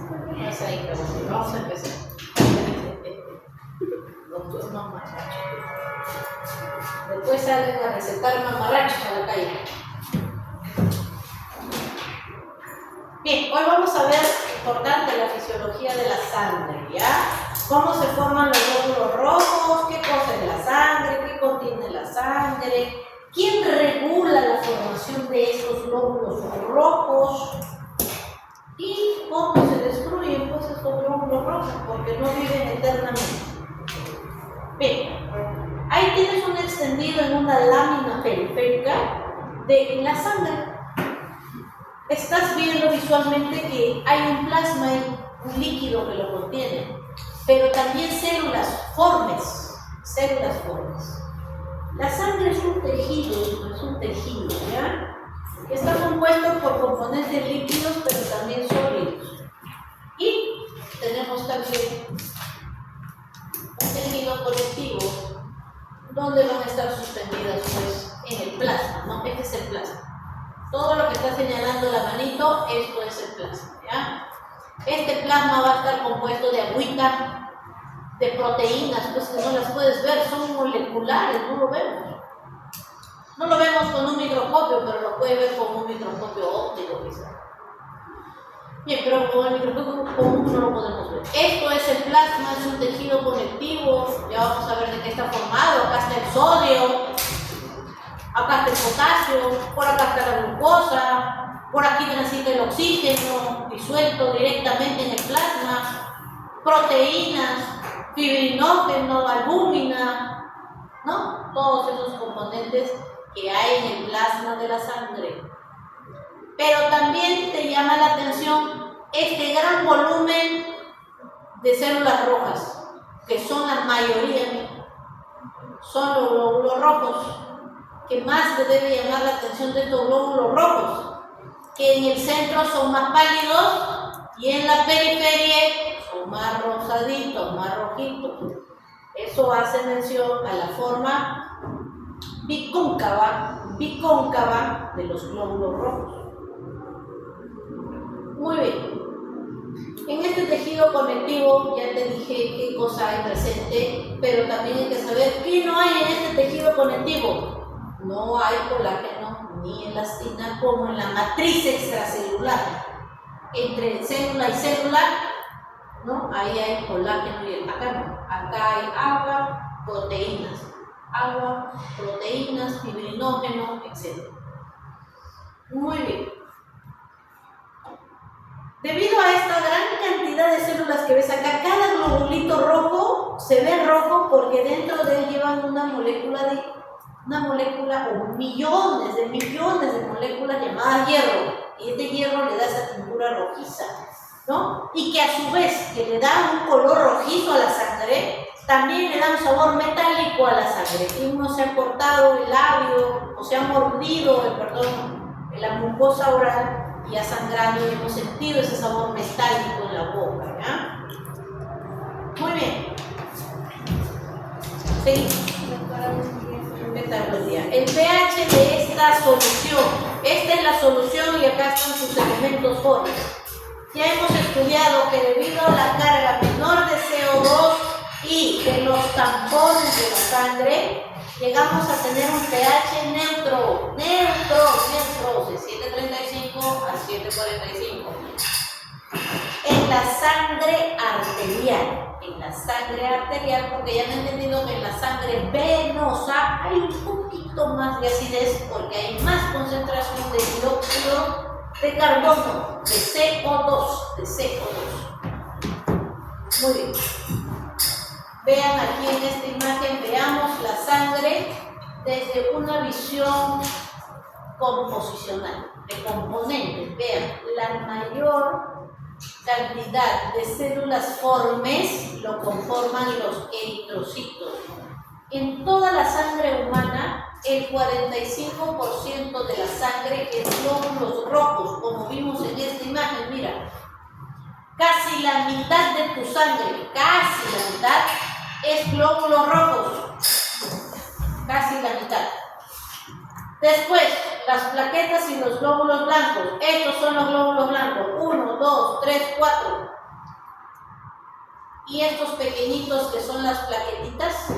Vamos ahí, vamos a empezar. Doctor mamarracho. Después salen a recetar mamarrachos a la calle. Bien, hoy vamos a ver importante la fisiología de la sangre, ¿ya? Cómo se forman los glóbulos rojos, qué cosa es la sangre, qué contiene la sangre, quién regula la formación de estos glóbulos rojos y cómo se destruyen pues estos glóbulos rojos, porque no viven eternamente. Bien, ahí tienes un extendido en una lámina periférica de la sangre. Estás viendo visualmente que hay un plasma y un líquido que lo contiene, pero también células formes. La sangre es un tejido, ¿ya? Que está compuesto por componentes líquidos, pero también sólidos. Y tenemos también un tejido conectivo, donde van a estar suspendidas pues en el plasma, ¿no? Este es el plasma. Todo lo que está señalando la manito, esto es el plasma, ¿ya? Este plasma va a estar compuesto de agüita, de proteínas, pues que no las puedes ver, son moleculares, no lo vemos. No lo vemos con un microscopio, pero lo puede ver con un microscopio óptico, quizás. Bien, pero con el microscopio común no lo podemos ver. Esto es el plasma, es un tejido conectivo, ya vamos a ver de qué está formado. Acá está el sodio. Acá está el potasio, por acá está la glucosa, por aquí transita el oxígeno disuelto directamente en el plasma, proteínas, fibrinógeno, albúmina, ¿no? Todos esos componentes que hay en el plasma de la sangre. Pero también te llama la atención este gran volumen de células rojas, que son la mayoría, son los glóbulos rojos. Que más te debe llamar la atención de estos glóbulos rojos, que en el centro son más pálidos y en la periferia son más rosaditos, más rojitos. Eso hace mención a la forma bicóncava de los glóbulos rojos. Muy bien. En este tejido conectivo ya te dije qué cosa hay presente, pero también hay que saber qué no hay en este tejido conectivo. No hay colágeno ni elastina como en la matriz extracelular. Entre célula y célula, ¿no? Ahí hay colágeno y elastina. Acá no. Acá hay agua, proteínas, fibrinógeno, etc. Muy bien. Debido a esta gran cantidad de células que ves acá, cada globulito rojo se ve rojo porque dentro de él llevan una molécula o millones de moléculas llamadas hierro, y este hierro le da esa tintura rojiza, ¿no? Y que a su vez que le da un color rojizo a la sangre, también le da un sabor metálico a la sangre. Y uno se ha cortado el labio o se ha mordido la mucosa oral y ha sangrado y hemos sentido ese sabor metálico en la boca, ¿ya? Muy bien. Seguimos. El pH de esta solución, esta es la solución y acá están sus elementos fórmicos. Ya hemos estudiado que debido a la carga menor de CO2 y de los tampones de la sangre, llegamos a tener un pH neutro, de 7.35 a 7.45. En la sangre arterial. Porque ya han entendido que en la sangre venosa hay un poquito más de acidez porque hay más concentración de dióxido de carbono, de CO2. Muy bien. Vean aquí en esta imagen, veamos la sangre desde una visión composicional, de componentes. Vean, la mayor cantidad de células formes lo conforman los eritrocitos. En toda la sangre humana, el 45% de la sangre es glóbulos rojos, como vimos en esta imagen. Mira, casi la mitad de tu sangre, es glóbulos rojos. Casi la mitad. Después, las plaquetas y los glóbulos blancos. Estos son los glóbulos blancos. 1, 2, 3, 4. Y estos pequeñitos que son las plaquetitas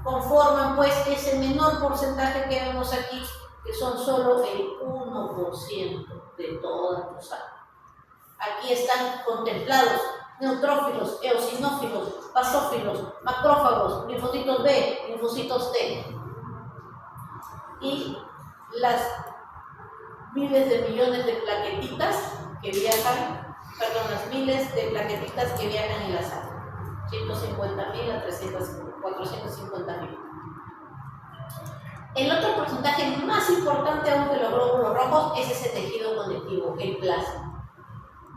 conforman pues ese menor porcentaje que vemos aquí, que son solo el 1% de toda tu sangre. Aquí están contemplados neutrófilos, eosinófilos, basófilos, macrófagos, linfocitos B, linfocitos T. Y las miles de millones de plaquetitas que viajan, las miles de plaquetitas que viajan en la sangre. 150.000 a 450.000. El otro porcentaje más importante aún de los glóbulos rojos es ese tejido conectivo, el plasma.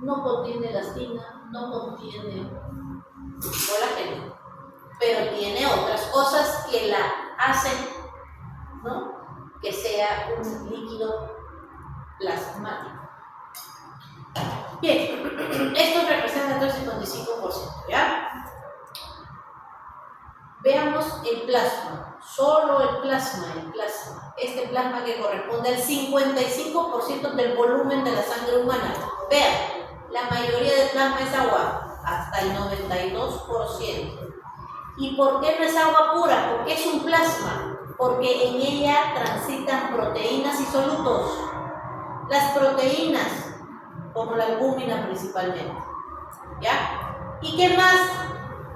No contiene elastina, no contiene colágeno, pero tiene otras cosas que la hacen, ¿no?, que sea un líquido plasmático. Bien, esto representa el 55%, ¿ya? Veamos el plasma, solo el plasma. Este plasma que corresponde al 55% del volumen de la sangre humana. Vean, la mayoría del plasma es agua, hasta el 92%. ¿Y por qué no es agua pura? Porque es un plasma, porque en ella transitan proteínas y solutos. Las proteínas, como la albúmina principalmente, ¿ya? ¿Y qué más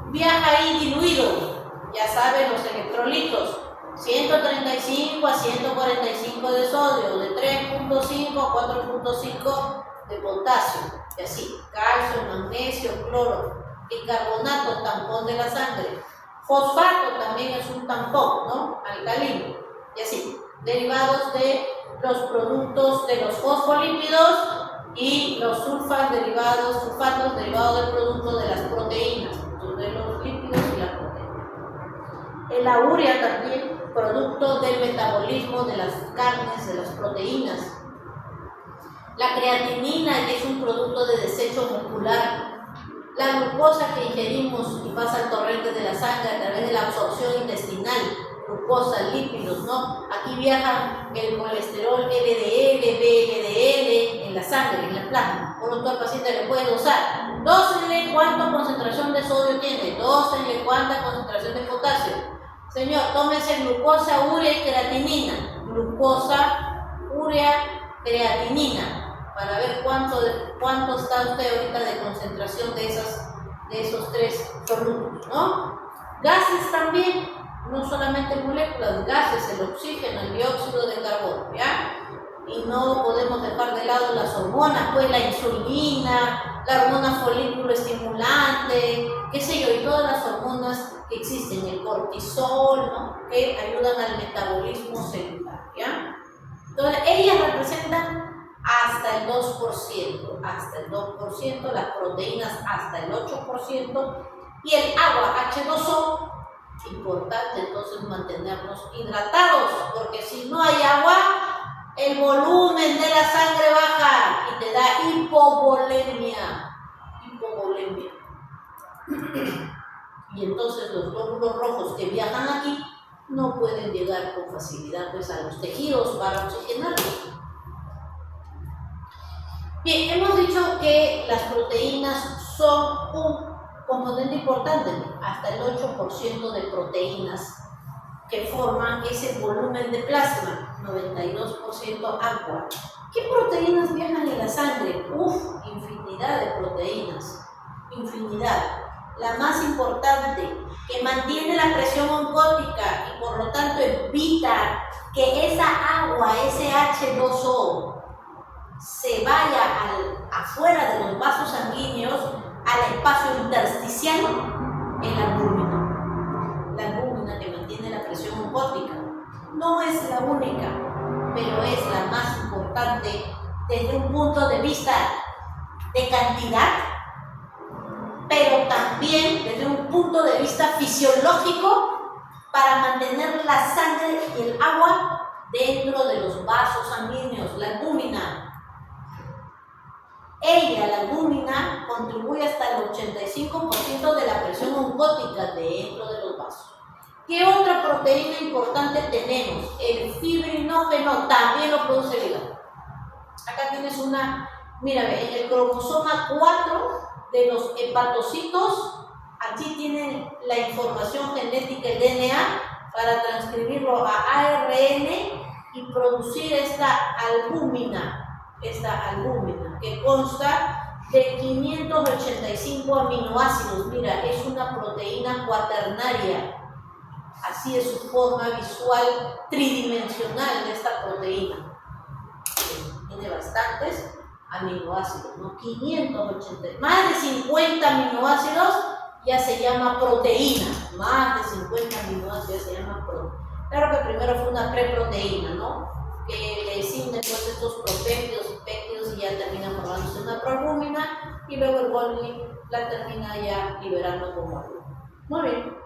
viaja ahí diluido? Ya saben, los electrolitos, 135 a 145 de sodio, de 3.5 a 4.5 de potasio, y así, calcio, magnesio, cloro, bicarbonato, tampón de la sangre, fosfato también es un tampón, ¿no?, alcalino, y así, derivados de los productos de los fosfolípidos y los sulfatos derivados del producto de las proteínas, de los lípidos y las proteínas. La urea también, producto del metabolismo de las carnes, de las proteínas. La creatinina, que es un producto de desecho muscular. La glucosa que ingerimos y pasa al torrente de la sangre a través de la absorción intestinal. Glucosa, lípidos, ¿no? Aquí viaja el colesterol LDL, VLDL en la sangre, en la plasma. Por lo tanto, al paciente le puede dosar. Dósenle cuánta concentración de sodio tiene, dósenle cuánta concentración de potasio. Señor, tómese glucosa, urea y creatinina. Glucosa, urea, creatinina. Para ver cuánto está usted ahorita de concentración de esos tres productos, ¿no? Gases también, no solamente moléculas, gases, el oxígeno, el dióxido de carbono, ¿ya? Y no podemos dejar de lado las hormonas, pues la insulina, la hormona folículo estimulante, qué sé yo, y todas las hormonas que existen, el cortisol, ¿no?, que ayudan al metabolismo celular, ¿ya? Entonces, ellas representan hasta el 2%, las proteínas hasta el 8%, y el agua, H2O, importante entonces mantenernos hidratados, porque si no hay agua, el volumen de la sangre baja y te da hipovolemia. Y entonces los glóbulos rojos que viajan aquí no pueden llegar con facilidad pues a los tejidos para oxigenarlos. Bien, hemos dicho que las proteínas son un componente importante, hasta el 8% de proteínas que forman ese volumen de plasma, 92% agua. ¿Qué proteínas viajan en la sangre? Infinidad de proteínas, infinidad. La más importante, que mantiene la presión oncótica y por lo tanto evita que esa agua, ese H2O, se vaya afuera de los vasos sanguíneos al espacio intersticial, es la albúmina. La albúmina que mantiene la presión oncótica. No es la única, pero es la más importante desde un punto de vista de cantidad, pero también desde un punto de vista fisiológico para mantener la sangre y el agua dentro de los vasos sanguíneos, la albúmina. La albúmina, contribuye hasta el 85% de la presión oncótica dentro de los vasos. ¿Qué otra proteína importante tenemos? El fibrinógeno también lo produce el hígado. Acá tienes una, mira, en el cromosoma 4 de los hepatocitos, aquí tienen la información genética, el DNA, para transcribirlo a ARN y producir esta albúmina, que consta de 585 aminoácidos. Mira, es una proteína cuaternaria. Así es su forma visual tridimensional de esta proteína. Tiene bastantes aminoácidos, ¿no? 580, más de 50 aminoácidos ya se llama proteína. Más de 50 aminoácidos ya se llama proteína. Claro que primero fue una preproteína, ¿no? Que le cinden pues estos propéptidos y péptidos y ya termina formándose una proalbúmina y luego el Golgi la termina ya liberando como albúmina. Muy bien.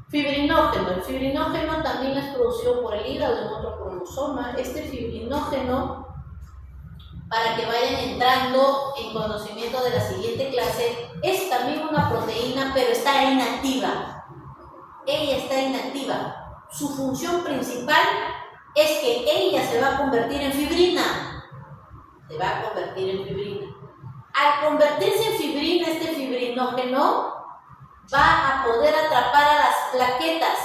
Fibrinógeno. El fibrinógeno también es producido por el hígado en otro cromosoma. Este fibrinógeno, para que vayan entrando en conocimiento de la siguiente clase, es también una proteína, pero está inactiva. Ella está inactiva. Su función principal es que ella se va a convertir en fibrina. Se va a convertir en fibrina. Al convertirse en fibrina, este fibrinógeno va a poder atrapar a las plaquetas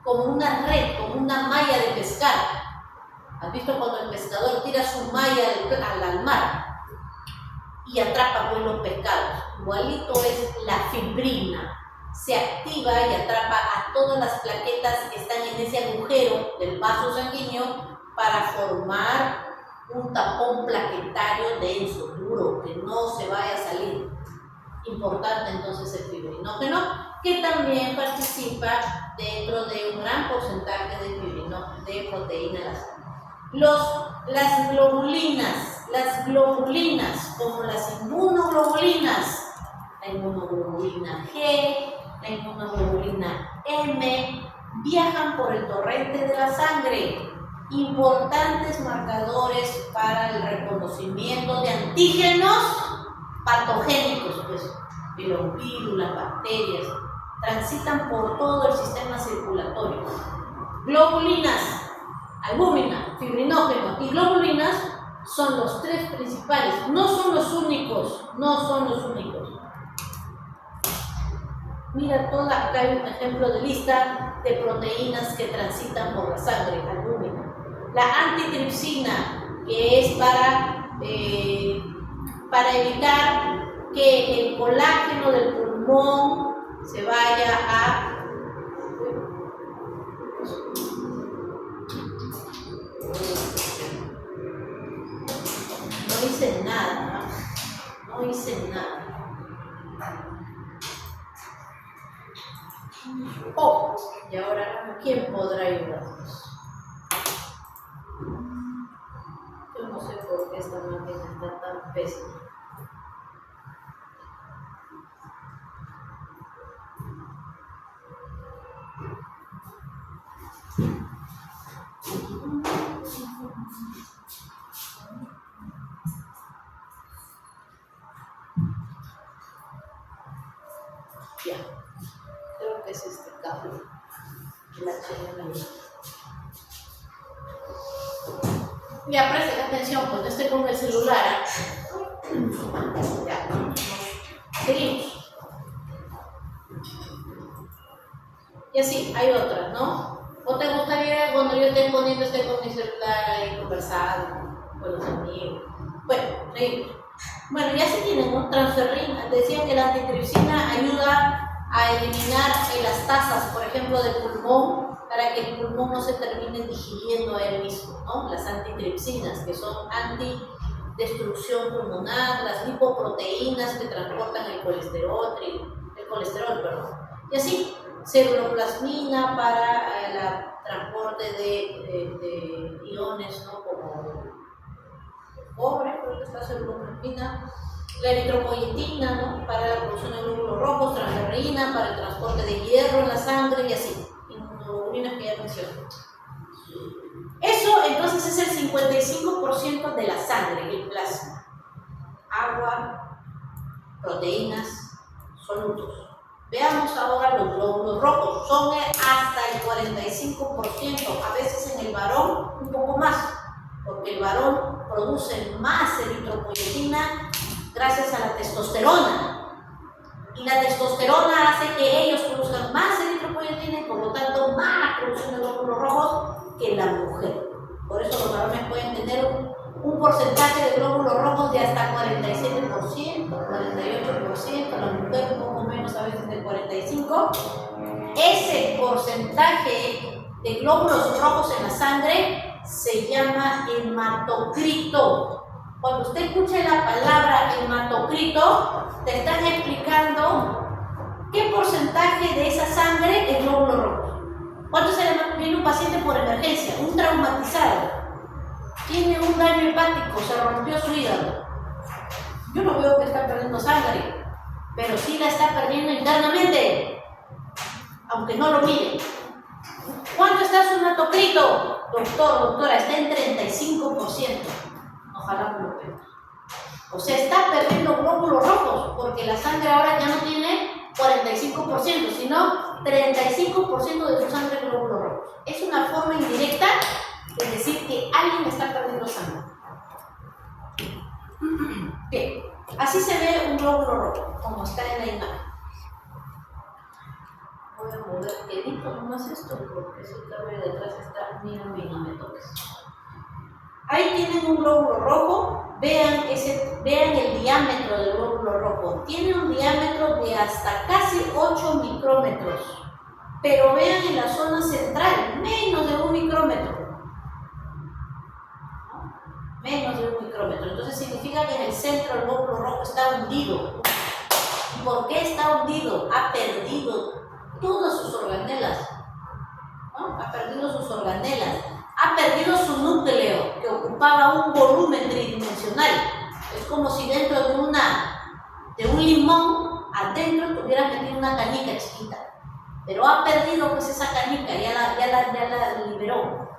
como una red, como una malla de pescar. ¿Has visto cuando el pescador tira su malla al mar y atrapa pues los pescados? Igualito es la fibrina. Se activa y atrapa a todas las plaquetas que están en ese agujero del vaso sanguíneo para formar un tapón plaquetario denso, duro, que no se vaya a salir. Importante entonces el fibrinógeno, que también participa dentro de un gran porcentaje de proteína en la sangre. Las globulinas, como las inmunoglobulinas, la inmunoglobulina G, la inmunoglobulina M, viajan por el torrente de la sangre. Importantes marcadores para el reconocimiento de antígenos patogénicos, pues, los virus, las bacterias, transitan por todo el sistema circulatorio. Globulinas, albúmina, fibrinógeno y globulinas son los tres principales, no son los únicos. Mira, acá hay un ejemplo de lista de proteínas que transitan por la sangre, albúmina. La antitripsina, que es para evitar que el colágeno del pulmón se vaya a... No hice nada. Oh, y ahora, ¿quién podrá ayudarnos? Yo no sé por qué esta máquina está tan pésima. Ya, creo que es este cable. La HDMI. Ya, presten atención, pues no estoy con el celular. Ya, seguimos. Y así, hay otras, ¿no? ¿O te gustaría cuando yo esté con mi celular ahí conversando con los amigos? Bueno, seguimos. Bueno, ya se tienen, ¿no? Transferrina. Decían que la antitripsina ayuda a eliminar elastasas, por ejemplo, del pulmón, para que el pulmón no se termine digiriendo a él mismo, ¿no? Las antitripsinas, que son antidestrucción pulmonar, las lipoproteínas que transportan el colesterol, Y así, ceruloplasmina para el transporte de iones, ¿no? Como cobre, creo que está ceruloplasmina, la eritropoyetina, ¿no? Para la producción de glóbulos rojos, transferrina para el transporte de hierro en la sangre y así, inmunoglobulinas que ya mencioné. Eso entonces es el 55% de la sangre, el plasma. Agua, proteínas, solutos. Veamos ahora los glóbulos rojos. Son hasta el 45%, a veces en el varón un poco más, porque el varón produce más eritropoyetina gracias a la testosterona. Y la testosterona hace que ellos produzcan más eritropoyetina y por lo tanto más producción de glóbulos rojos que la mujer. Por eso los varones pueden tener un porcentaje de glóbulos rojos de hasta 47%, 48%, la mujer un poco menos, a veces del 45%. Ese porcentaje de glóbulos rojos en la sangre se llama hematocrito. Cuando usted escuche la palabra hematocrito, te están explicando qué porcentaje de esa sangre es glóbulos rojos. ¿Cuánto se le viene un paciente por emergencia? Un traumatizado. Tiene un daño hepático, se rompió su hígado. Yo no veo que está perdiendo sangre, pero sí la está perdiendo internamente, aunque no lo mire. ¿Cuánto está su hematocrito? Doctora, está en 35%. Ojalá no lo vea. O sea, está perdiendo glóbulos rojos, porque la sangre ahora ya no tiene 45%, sino 35% de su sangre es glóbulos rojos. Es una forma indirecta de decir que alguien está perdiendo sangre. Bien, así se ve un glóbulo rojo, como está en la imagen. Voy a mover quedito nomás esto, porque si cabe detrás está, mira, no me toques. Ahí tienen un glóbulo rojo, vean el diámetro del glóbulo rojo. Tiene un diámetro de hasta casi 8 micrómetros, pero vean en la zona central, menos de 1 micrómetro. Menos de 1 micrómetro. Entonces significa que en el centro el glóbulo rojo está hundido. ¿Por qué está hundido? Ha perdido todas sus organelas. ¿No? Ha perdido sus organelas. Ha perdido su núcleo, que ocupaba un volumen tridimensional. Es como si dentro de un limón, adentro tuviera metido una canica chiquita. Pero ha perdido pues esa canica, ya la liberó.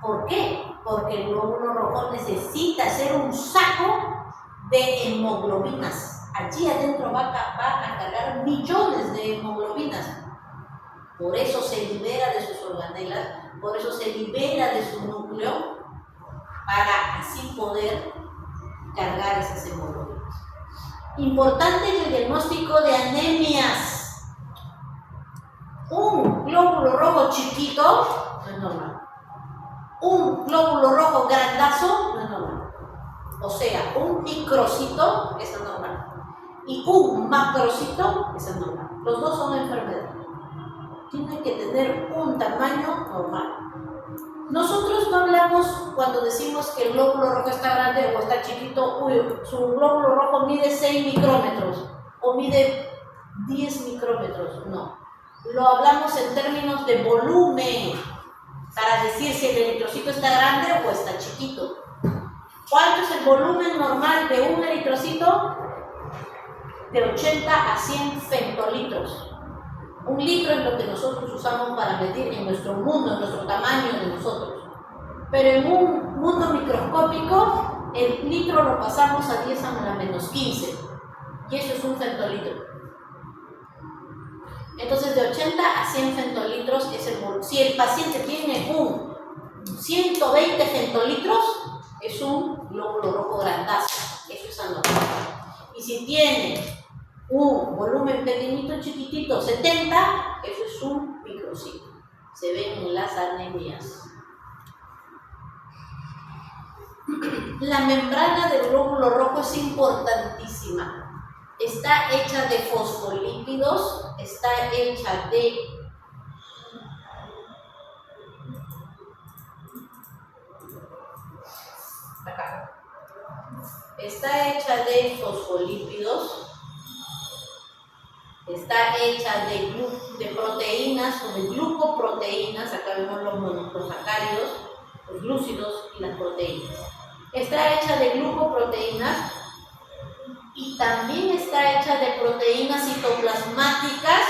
¿Por qué? Porque el glóbulo rojo necesita ser un saco de hemoglobinas. Allí adentro va a cargar millones de hemoglobinas. Por eso se libera de sus organelas, por eso se libera de su núcleo, para así poder cargar esas hemoglobinas. Importante en el diagnóstico de anemias. Un glóbulo rojo chiquito no es normal. Un glóbulo rojo grandazo no es normal. O sea, un microcito es anormal. Y un macrocito es anormal. Los dos son enfermedades. Tienen que tener un tamaño normal. Nosotros no hablamos cuando decimos que el glóbulo rojo está grande o está chiquito. Uy, su glóbulo rojo mide 6 micrómetros o mide 10 micrómetros. No. Lo hablamos en términos de volumen, para decir si el eritrocito está grande o está chiquito. ¿Cuánto es el volumen normal de un eritrocito? De 80 a 100 femtolitros. 1 litro es lo que nosotros usamos para medir en nuestro mundo, en nuestro tamaño de nosotros. Pero en un mundo microscópico, el litro lo pasamos a 10 a la menos 15. Y eso es 1 femtolitro. Entonces, de 80 a 100 femtolitros es el volumen. Si el paciente tiene un 120 femtolitros, es un glóbulo rojo grandazo. Eso es anormal. Y si tiene un volumen pequeñito, chiquitito, 70, eso es un microcito. Se ven en las anemias. La membrana del glóbulo rojo es importantísima. Está hecha de fosfolípidos, está hecha de fosfolípidos, está hecha de proteínas o de glucoproteínas. Acá vemos los monosacáridos, los glúcidos y las proteínas. Está hecha de glucoproteínas y también está hecha de proteínas citoplasmáticas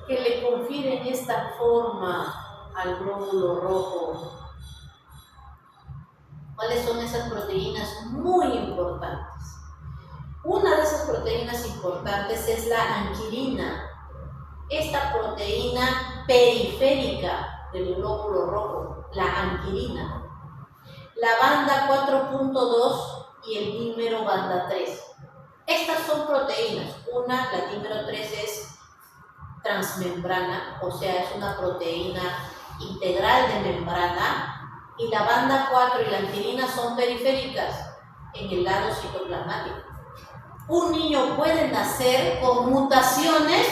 que le confieren esta forma al glóbulo rojo. ¿Cuáles son esas proteínas muy importantes? Una de esas proteínas importantes es la anquilina. Esta proteína periférica del glóbulo rojo, la anquilina. La banda 4.2 y el dímero banda 3. Estas son proteínas. Una, la dímero 3 es transmembrana, o sea, es una proteína integral de membrana, y la banda 4 y la anquilina son periféricas en el lado citoplasmático. Un niño puede nacer con mutaciones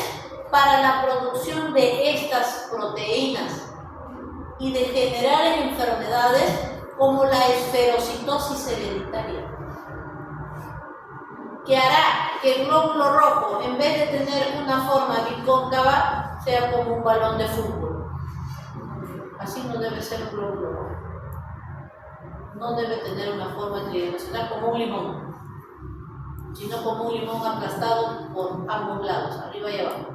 para la producción de estas proteínas y degenerar en enfermedades como la esferocitosis hereditaria, que hará que el glóbulo rojo, en vez de tener una forma bicóncava, sea como un balón de fútbol. Así no debe ser el glóbulo rojo. No debe tener una forma tridimensional como un limón, sino como un limón aplastado por ambos lados, arriba y abajo.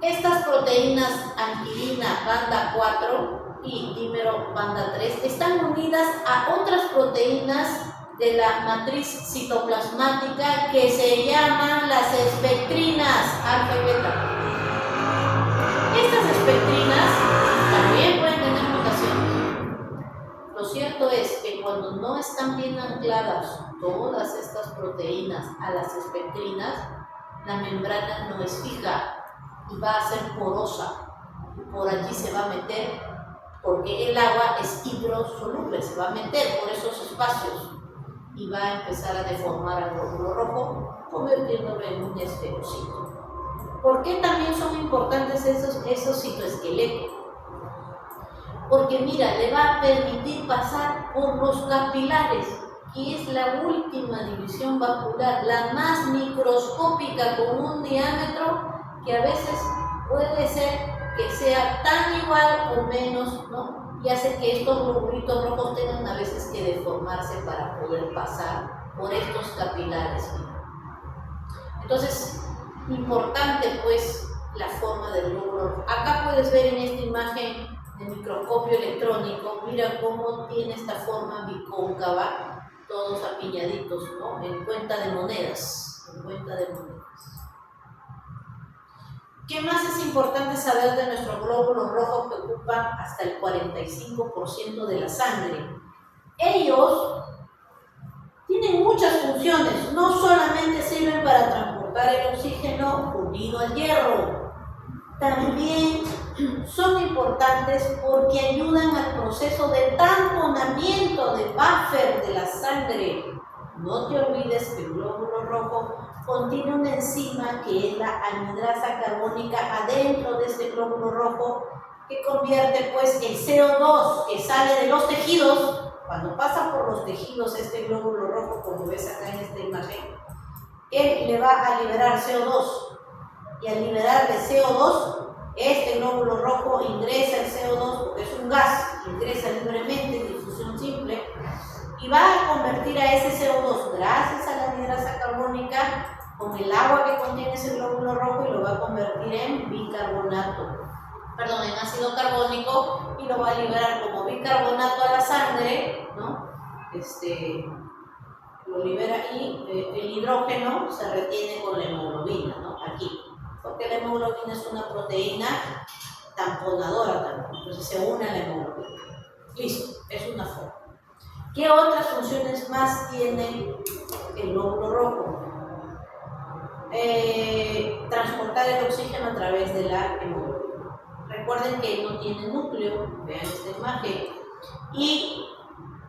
Estas proteínas anquilina banda 4 y dímero banda 3 están unidas a otras proteínas de la matriz citoplasmática que se llaman las espectrinas alfa y beta. Estas espectrinas también pueden tener mutaciones. Lo cierto es que cuando no están bien ancladas todas estas proteínas a las espectrinas, la membrana no es fija y va a ser porosa, y por allí se va a meter, porque el agua es hidrosoluble, se va a meter por esos espacios y va a empezar a deformar al glóbulo rojo, convirtiéndolo en un esferocito. ¿Por qué también son importantes esos citoesqueletos? Porque mira, le va a permitir pasar por los capilares, que es la última división vascular, la más microscópica, con un diámetro que a veces puede ser que sea tan igual o menos, ¿no? Y hace que estos globulitos rojos tengan a veces que deformarse para poder pasar por estos capilares. Entonces, importante pues la forma del glóbulo rojo. Acá puedes ver en esta imagen de microscopio electrónico, mira cómo tiene esta forma bicóncava, todos apiñaditos, ¿no? En cuenta de monedas, ¿Qué más es importante saber de nuestros glóbulos rojos que ocupan hasta el 45% de la sangre? Ellos tienen muchas funciones, no solamente sirven para transportar el oxígeno unido al hierro, también son importantes porque ayudan al proceso de tamponamiento de buffer de la sangre. No te olvides que el glóbulo rojo contiene una enzima que es la anhidrasa carbónica adentro de este glóbulo rojo, que convierte pues el CO2 que sale de los tejidos, cuando pasa por los tejidos este glóbulo rojo, como ves acá en esta imagen, él le va a liberar CO2, y al liberarle CO2, este glóbulo rojo ingresa el CO2, porque es un gas, ingresa libremente en difusión simple, y va a convertir a ese CO2, gracias a la anhidrasa carbónica, con el agua que contiene ese glóbulo rojo, y lo va a convertir en en ácido carbónico, y lo va a liberar como bicarbonato a la sangre, ¿no? Lo libera, y el hidrógeno se retiene con la hemoglobina, ¿no? Aquí, porque la hemoglobina es una proteína tamponadora también, entonces se une a la hemoglobina. Listo, es una forma. ¿Qué otras funciones más tiene el glóbulo rojo? Transportar el oxígeno a través de la hemoglobina. Recuerden que no tiene núcleo, vean esta imagen, y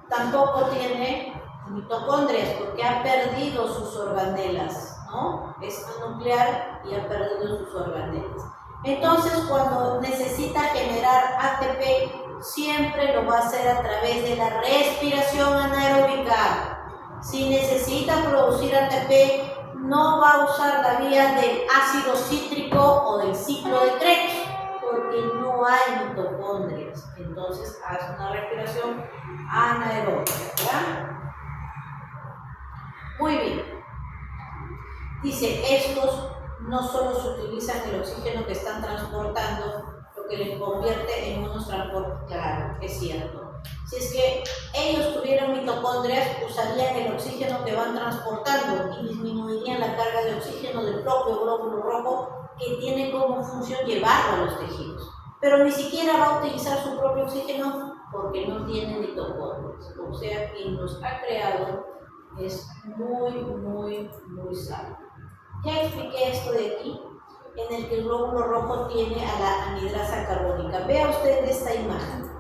tampoco tiene mitocondrias porque ha perdido sus organelas, ¿no? Es anuclear y ha perdido sus organelas. Entonces, cuando necesita generar ATP, siempre lo va a hacer a través de la respiración anaeróbica. Si necesita producir ATP, no va a usar la vía del ácido cítrico o del ciclo de Krebs, porque no hay mitocondrias. Entonces, hace una respiración anaeróbica, ¿verdad? Muy bien. Dice, estos no solo se utilizan el oxígeno que están transportando, lo que les convierte en unos transportes, claro, es cierto. Si es que ellos tuvieran mitocondrias, usarían el oxígeno que van transportando y disminuirían la carga de oxígeno del propio glóbulo rojo, que tiene como función llevarlo a los tejidos. Pero ni siquiera va a utilizar su propio oxígeno porque no tiene mitocondrias. O sea, quien nos ha creado es muy sabio. Ya expliqué esto de aquí, en el que el glóbulo rojo tiene a la anhidrasa carbónica. Vea usted esta imagen.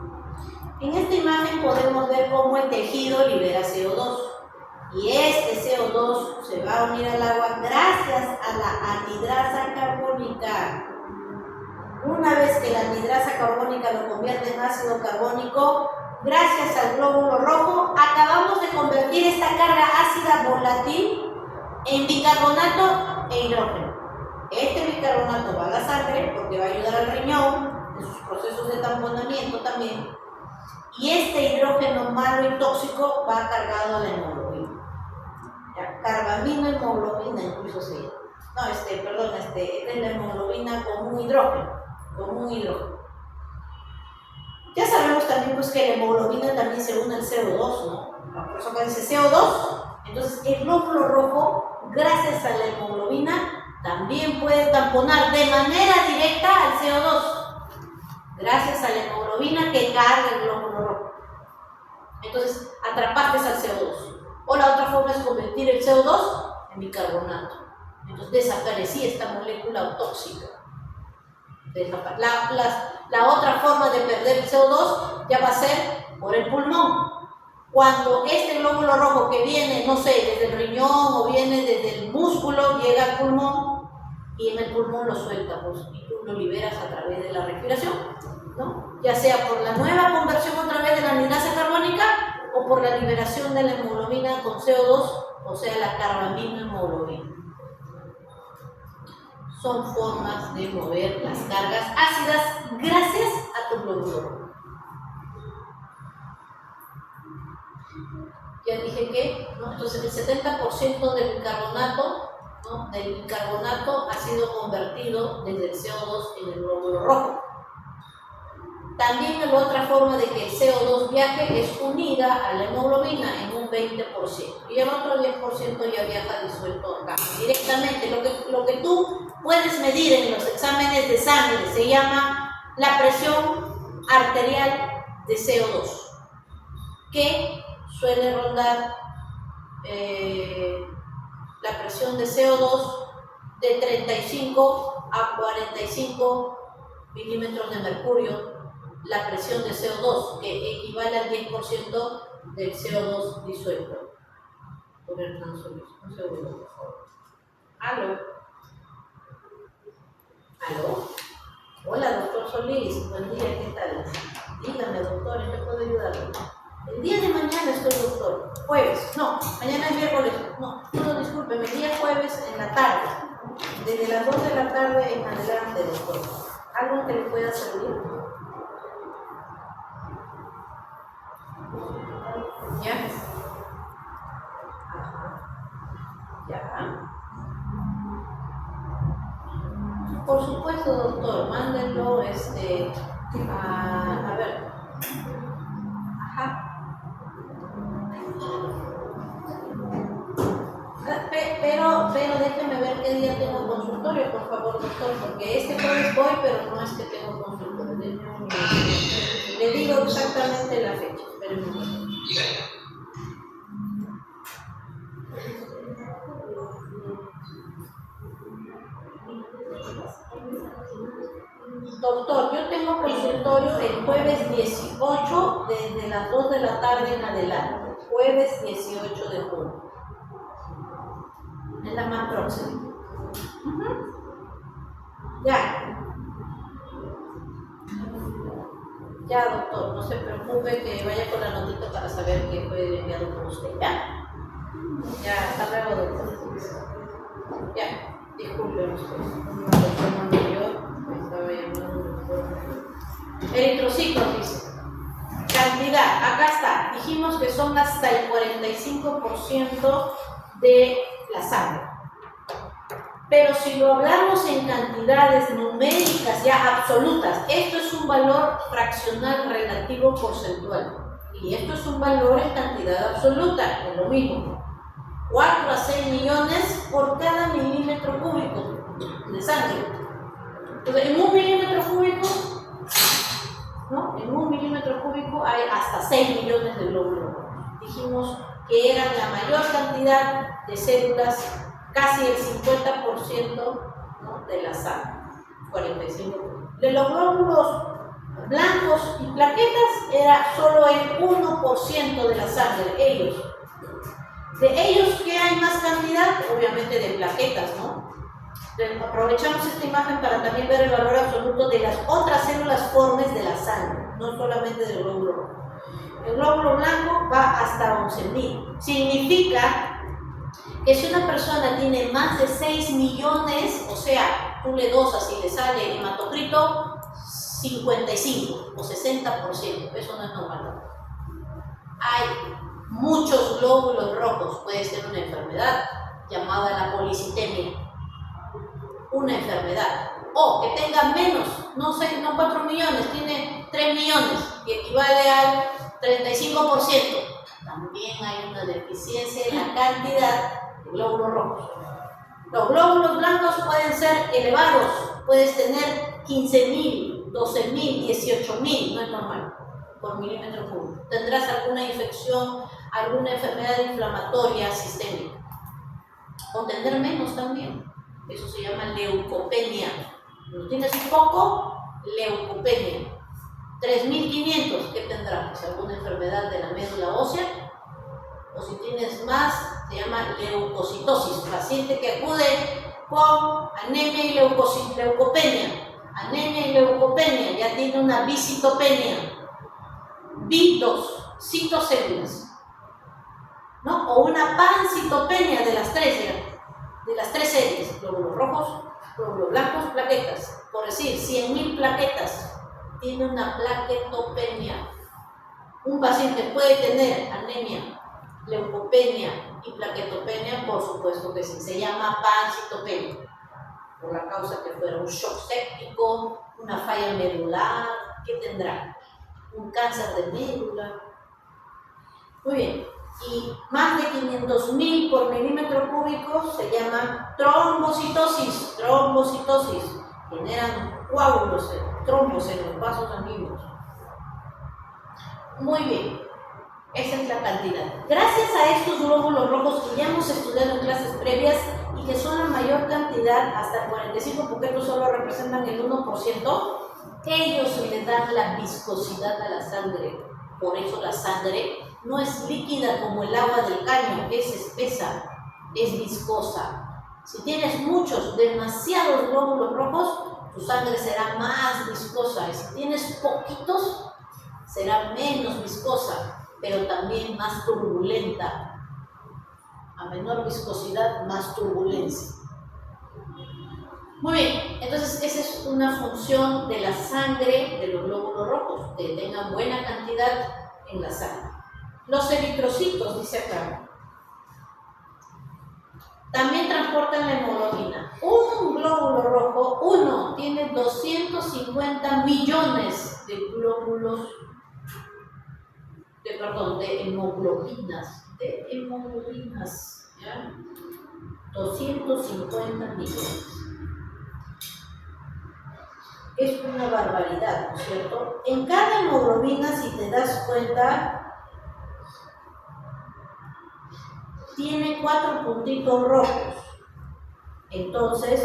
En esta imagen podemos ver cómo el tejido libera CO2 y este CO2 se va a unir al agua gracias a la anhidrasa carbónica. Una vez que la anhidrasa carbónica lo convierte en ácido carbónico, gracias al glóbulo rojo, acabamos de convertir esta carga ácida volátil en bicarbonato e hidrógeno. Este bicarbonato va a la sangre porque va a ayudar al riñón en sus procesos de tamponamiento también. Y este hidrógeno malo y tóxico va cargado a la hemoglobina. Carbaminohemoglobina incluso se llama. No, es la hemoglobina con un hidrógeno. Ya sabemos también pues, que la hemoglobina también se une al CO2, ¿no? Por eso acá dice CO2. Entonces el glóbulo rojo, gracias a la hemoglobina, también puede tamponar de manera directa al CO2. Gracias a la hemoglobina que carga el glóbulo rojo. Entonces, atrapaste al CO2. O la otra forma es convertir el CO2 en bicarbonato. Entonces, desaparecía esta molécula tóxica. La otra forma de perder el CO2 ya va a ser por el pulmón. Cuando este glóbulo rojo que viene, no sé, desde el riñón o viene desde el músculo, llega al pulmón y en el pulmón lo sueltamos y tú lo liberas a través de la respiración, ¿no? Ya sea por la nueva conversión otra vez de la anhidrasa carbónica o por la liberación de la hemoglobina con CO2, o sea, la carbaminohemoglobina. Son formas de mover las cargas ácidas gracias a tu glóbulo rojo. Ya dije que, ¿no? Entonces el 70% del bicarbonato, ¿no? Del bicarbonato ha sido convertido desde el CO2 en el glóbulo rojo. También la otra forma de que el CO2 viaje es unida a la hemoglobina en un 20%. Y el otro 10% ya viaja disuelto acá. Directamente, lo que tú puedes medir en los exámenes de sangre se llama la presión arterial de CO2, que suele rondar la presión de CO2 de 35 a 45 milímetros de mercurio, la presión de CO2, que equivale al 10% del CO2 disuelto. Por Hernán Solís. Un segundo, por favor. ¿Aló? Hola, doctor Solís. Buen día, ¿qué tal? Dígame, doctor, ¿en qué puedo ayudarle? El día de mañana estoy, doctor. Jueves. No, mañana es miércoles. No, discúlpeme, el día jueves en la tarde. Desde las 2 de la tarde en adelante, doctor. ¿Algo que le pueda servir? ¿Ya? Ajá. ¿Ya? Por supuesto, doctor. Mándenlo, a ver. Ajá. Pero déjeme ver qué día tengo consultorio, por favor, doctor, porque este jueves voy, pero no es que tengo consultorio. Le digo exactamente la fecha. Espérenme un momento. Doctor, yo tengo consultorio el jueves 18 desde las 2 de la tarde en adelante. Jueves 18 de junio. Es la más próxima. Ya, doctor, no se preocupe, que vaya con la notita para saber que fue enviado por usted. Ya, hasta luego, doctor. Ya, disculpen usted. Una persona mayor me estaba llamando. Eritrocitos, dice. Cantidad, acá está. Dijimos que son hasta el 45% de la sangre. Pero si lo hablamos en cantidades numéricas ya absolutas, esto es un valor fraccional relativo porcentual. y esto es un valor en cantidad absoluta, es lo mismo, 4 a 6 millones por cada milímetro cúbico de sangre. Entonces, en un milímetro cúbico, ¿no? En un milímetro cúbico hay hasta 6 millones de glóbulos rojos. Dijimos que eran la mayor cantidad de células, casi el 50%, ¿no? De la sangre, 45%. De los glóbulos blancos y plaquetas era solo el 1% de la sangre, ellos. De ellos, ¿qué hay más cantidad? Obviamente de plaquetas, ¿no? Aprovechamos esta imagen para también ver el valor absoluto de las otras células formes de la sangre, no solamente del glóbulo rojo. El glóbulo blanco va hasta 11.000. Significa que si una persona tiene más de 6 millones, o sea, tú le dosas y le sale hematocrito 55 o 60%, eso no es normal. Hay muchos glóbulos rojos, puede ser una enfermedad llamada la policitemia, una enfermedad, o que tenga menos, no 4 millones, tiene 3 millones, que equivale al 35%. También hay una deficiencia en la cantidad de glóbulos rojos. Los glóbulos blancos pueden ser elevados, puedes tener 15.000, 12.000, 18.000, no es normal, por milímetro cúbico. Tendrás alguna infección, alguna enfermedad inflamatoria sistémica. O tener menos también. Eso se llama leucopenia. Cuando tienes un poco, leucopenia. 3.500, ¿qué tendrás? ¿Alguna enfermedad de la médula ósea? O si tienes más, se llama leucocitosis. Paciente que acude con anemia y leucopenia. Anemia y leucopenia, ya tiene una bicitopenia. Bitos, citocélulas, ¿no? O una pancitopenia de las tres series, glóbulos rojos, glóbulos blancos, plaquetas. Por decir, 100.000 plaquetas, tiene una plaquetopenia. Un paciente puede tener anemia, leucopenia y plaquetopenia, por supuesto que sí, se llama pancitopenia, por la causa que fuera un shock séptico, una falla medular, ¿qué tendrá? Un cáncer de médula. Muy bien, y más de 500.000 por milímetro cúbico se llama trombocitosis. Generan coágulos, trombos en los vasos sanguíneos. Muy bien, esa es la cantidad. Gracias a estos glóbulos rojos que ya hemos estudiado en clases previas y que son la mayor cantidad, hasta el 45%, porque estos solo representan el 1%, ellos le dan la viscosidad a la sangre. Por eso la sangre no es líquida como el agua del caño, es espesa, es viscosa. Si tienes demasiados glóbulos rojos, tu sangre será más viscosa. Y si tienes poquitos, será menos viscosa, pero también más turbulenta. A menor viscosidad, más turbulencia. Muy bien, entonces esa es una función de la sangre de los glóbulos rojos, que tengan buena cantidad en la sangre. Los eritrocitos, dice acá, también transportan la hemoglobina. Un glóbulo rojo, tiene 250 millones de glóbulos, de hemoglobinas, ¿ya? 250 millones. Es una barbaridad, ¿no es cierto? En cada hemoglobina, si te das cuenta, tiene 4 puntitos rojos. Entonces,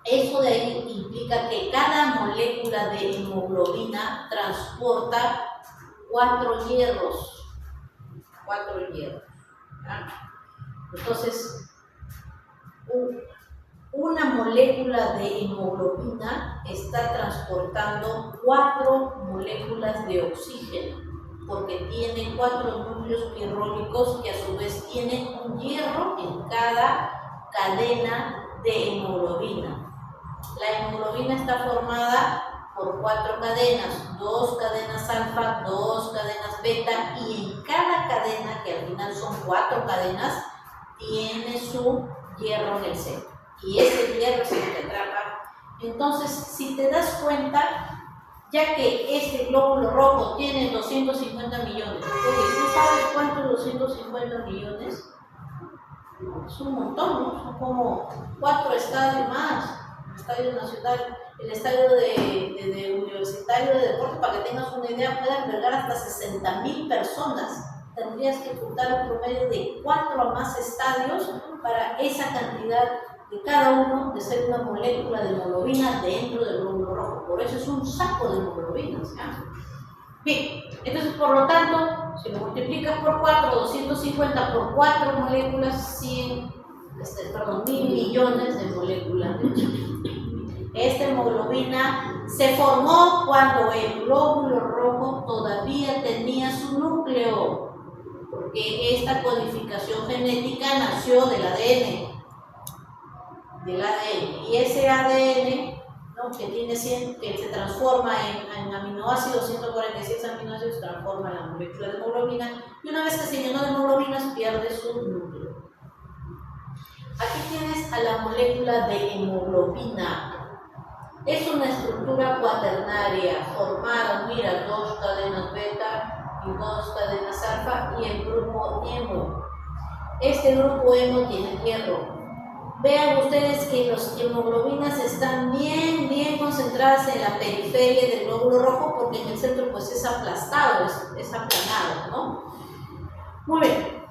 eso de ahí implica que cada molécula de hemoglobina transporta 4 hierros. 4 hierros. ¿Ya? Entonces, una molécula de hemoglobina está transportando 4 moléculas de oxígeno, porque tiene 4 núcleos pirrónicos que a su vez tienen un hierro en cada cadena de hemoglobina. La hemoglobina está formada por 4 cadenas, 2 cadenas alfa, 2 cadenas beta, y en cada cadena, que al final son 4 cadenas, tiene su hierro en el centro. Y ese hierro es el que atrapa. Entonces, si te das cuenta, ya que este glóbulo rojo tiene 250 millones. Oye, ¿tú sabes cuántos 250 millones? Es un montón, ¿no? Son como 4 estadios más. El estadio nacional, el estadio de universitario de deporte, para que tengas una idea, puede albergar hasta 60.000 personas. Tendrías que juntar un promedio de 4 a más estadios para esa cantidad de cada uno de ser una molécula de hemoglobina dentro del glóbulo rojo. Por eso es un saco de hemoglobinas, ¿ya? Bien, entonces por lo tanto, si lo multiplicas por 4, 250 por 4 moléculas, 1.000 millones de moléculas. Esta hemoglobina se formó cuando el glóbulo rojo todavía tenía su núcleo, porque esta codificación genética nació del ADN. Y ese ADN, ¿no?, que se transforma en aminoácidos, 146 aminoácidos, se transforma en la molécula de hemoglobina, y una vez que se llenó de hemoglobinas pierde su núcleo. Aquí tienes a la molécula de hemoglobina. Es una estructura cuaternaria formada, mira, 2 cadenas beta y 2 cadenas alfa y el grupo hemo. Este grupo hemo tiene hierro. Vean ustedes que las hemoglobinas están bien concentradas en la periferia del glóbulo rojo, porque en el centro pues es aplastado, es aplanado, ¿no? Muy bien.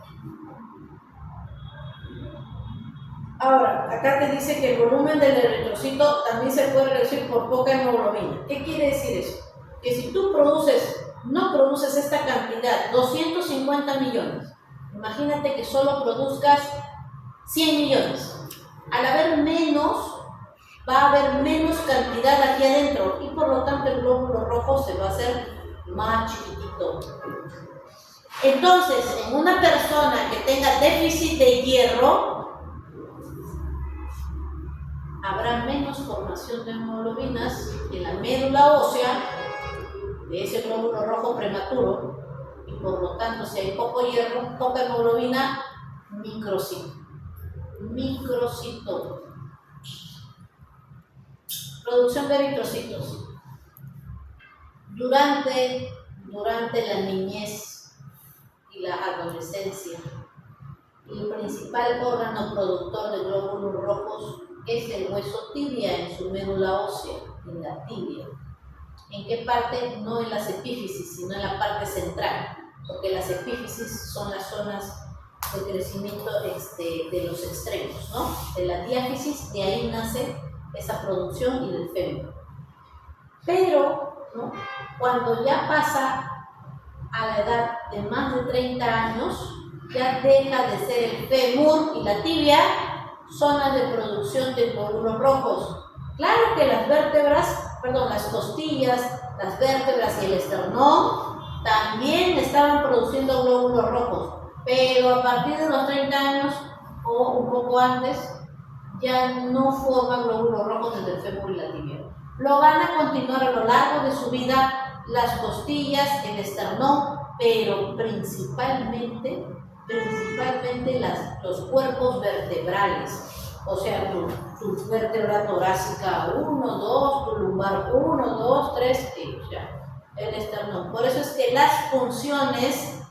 Ahora, acá te dice que el volumen del eritrocito también se puede reducir por poca hemoglobina. ¿Qué quiere decir eso? Que si tú no produces esta cantidad, 250 millones, imagínate que solo produzcas 100 millones. Al haber menos, va a haber menos cantidad aquí adentro y por lo tanto el glóbulo rojo se va a hacer más chiquitito. Entonces, en una persona que tenga déficit de hierro, habrá menos formación de hemoglobinas en la médula ósea de ese glóbulo rojo prematuro, y por lo tanto, si hay poco hierro, poca hemoglobina, microcito. Producción de eritrocitos. Durante la niñez y la adolescencia, el principal órgano productor de glóbulos rojos es el hueso tibia en su médula ósea, en la tibia. ¿En qué parte? No en las epífisis, sino en la parte central, porque las epífisis son las zonas de crecimiento de los extremos, ¿no? De la diáfisis, de ahí nace esa producción, y del fémur. Pero, ¿no?, cuando ya pasa a la edad de más de 30 años, ya deja de ser el fémur y la tibia zonas de producción de glóbulos rojos. Claro que las costillas, las vértebras y el esternón también estaban produciendo glóbulos rojos, pero a partir de los 30 años o un poco antes ya no forman glóbulos rojos desde el fémur y la tibia. Lo van a continuar a lo largo de su vida las costillas, el esternón, pero principalmente los cuerpos vertebrales, o sea, tu vértebra torácica 1, 2, tu lumbar 1, 2, 3, y ya, el esternón. Por eso es que las funciones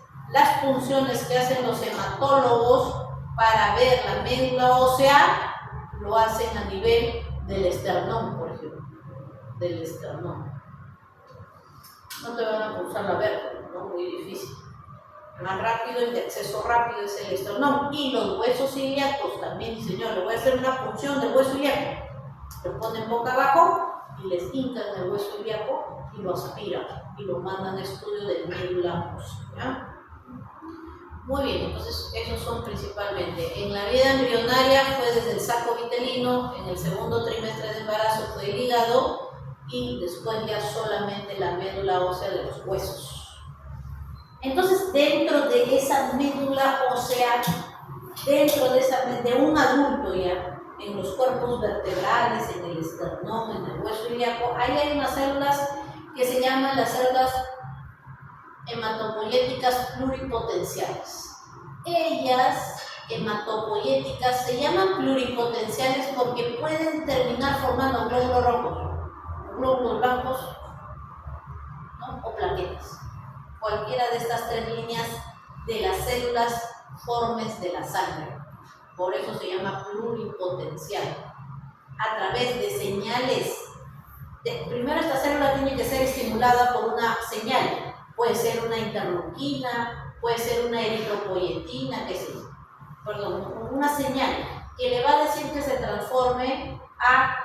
que hacen los hematólogos para ver la médula ósea lo hacen a nivel del esternón, por ejemplo, del esternón. No te van a pulsar la vértebra, ¿no? Muy difícil. Más rápido, el de acceso rápido es el esternón. Y los huesos ilíacos también, señor, le voy a hacer una punción del hueso ilíaco. Lo ponen boca abajo y les hincan el hueso ilíaco y lo aspiran y lo mandan a estudio de médula ósea, ¿ya? Muy bien, entonces esos son principalmente. En la vida embrionaria fue desde el saco vitelino, en el segundo trimestre de embarazo fue el hígado, y después ya solamente la médula ósea de los huesos. Entonces, dentro de esa médula ósea, de un adulto ya, en los cuerpos vertebrales, en el esternón, en el hueso ilíaco, ahí hay unas células que se llaman las células hematopoyéticas pluripotenciales. Ellas, hematopoyéticas, se llaman pluripotenciales porque pueden terminar formando glóbulos rojos, glóbulos blancos o plaquetas. Cualquiera de estas tres líneas de las células formes de la sangre. Por eso se llama pluripotencial. A través de señales. Primero esta célula tiene que ser estimulada por una señal. Puede ser una interleuquina, puede ser una eritropoyetina, una señal que le va a decir que se transforme a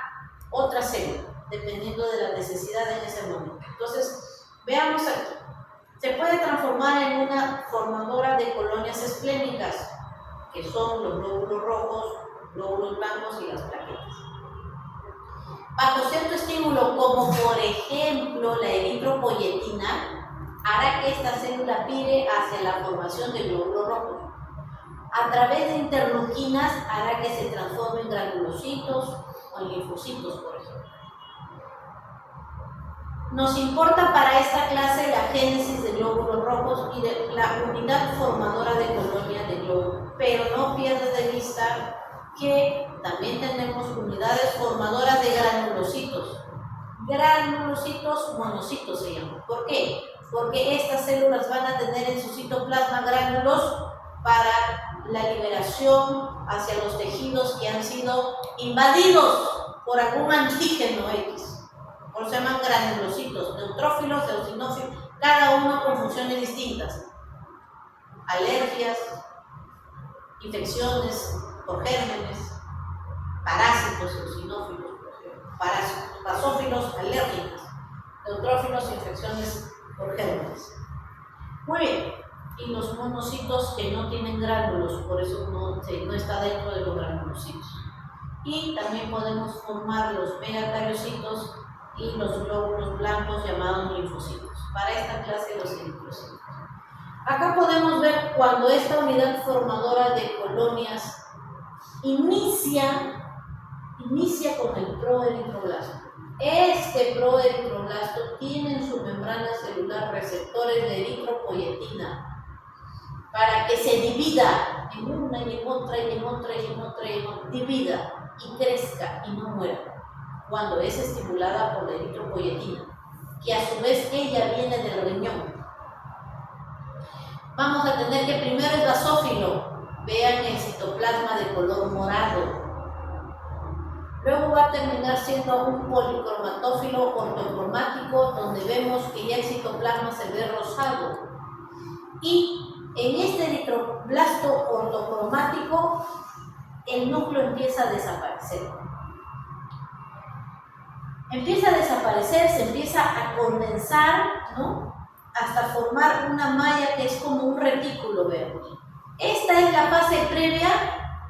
otra célula, dependiendo de la necesidad en ese momento. Entonces, veamos aquí. Se puede transformar en una formadora de colonias esplénicas, que son los glóbulos rojos, glóbulos blancos y las plaquetas. Bajo cierto estímulo, como por ejemplo la eritropoyetina, hará que esta célula vire hacia la formación de glóbulos rojos. A través de interleuquinas hará que se transforme en granulocitos o en linfocitos, por ejemplo. Nos importa para esta clase la génesis de glóbulos rojos y de la unidad formadora de colonia de glóbulos, pero no pierdas de vista que también tenemos unidades formadoras de granulocitos. Granulocitos monocitos se llaman. ¿Por qué? Porque estas células van a tener en su citoplasma gránulos para la liberación hacia los tejidos que han sido invadidos por algún antígeno X. Por eso se llaman granulocitos, neutrófilos, eosinófilos, cada uno con funciones distintas. Alergias, infecciones por gérmenes, parásitos, eosinófilos, parásitos, basófilos, alérgicos, neutrófilos, infecciones por gérmenes. Muy bien, y los monocitos que no tienen gránulos, por eso no está dentro de los granulocitos. Y también podemos formar los megacariocitos y los glóbulos blancos llamados linfocitos. Para esta clase los linfocitos. Acá podemos ver cuando esta unidad formadora de colonias inicia con el proeritroblasto. Este proeritroblasto tiene en su membrana celular receptores de eritropoyetina para que se divida en una y en otra y en otra y en otra y en otra, divida y crezca y no muera cuando es estimulada por la eritropoyetina, que a su vez ella viene del riñón. Vamos a tener que primero es basófilo, vean el citoplasma de color morado. Luego va a terminar siendo un policromatófilo ortocromático, donde vemos que ya el citoplasma se ve rosado. Y en este eritroblasto ortocromático, el núcleo empieza a desaparecer. Empieza a desaparecer, se empieza a condensar, ¿no?, hasta formar una malla que es como un retículo verde. Esta es la fase previa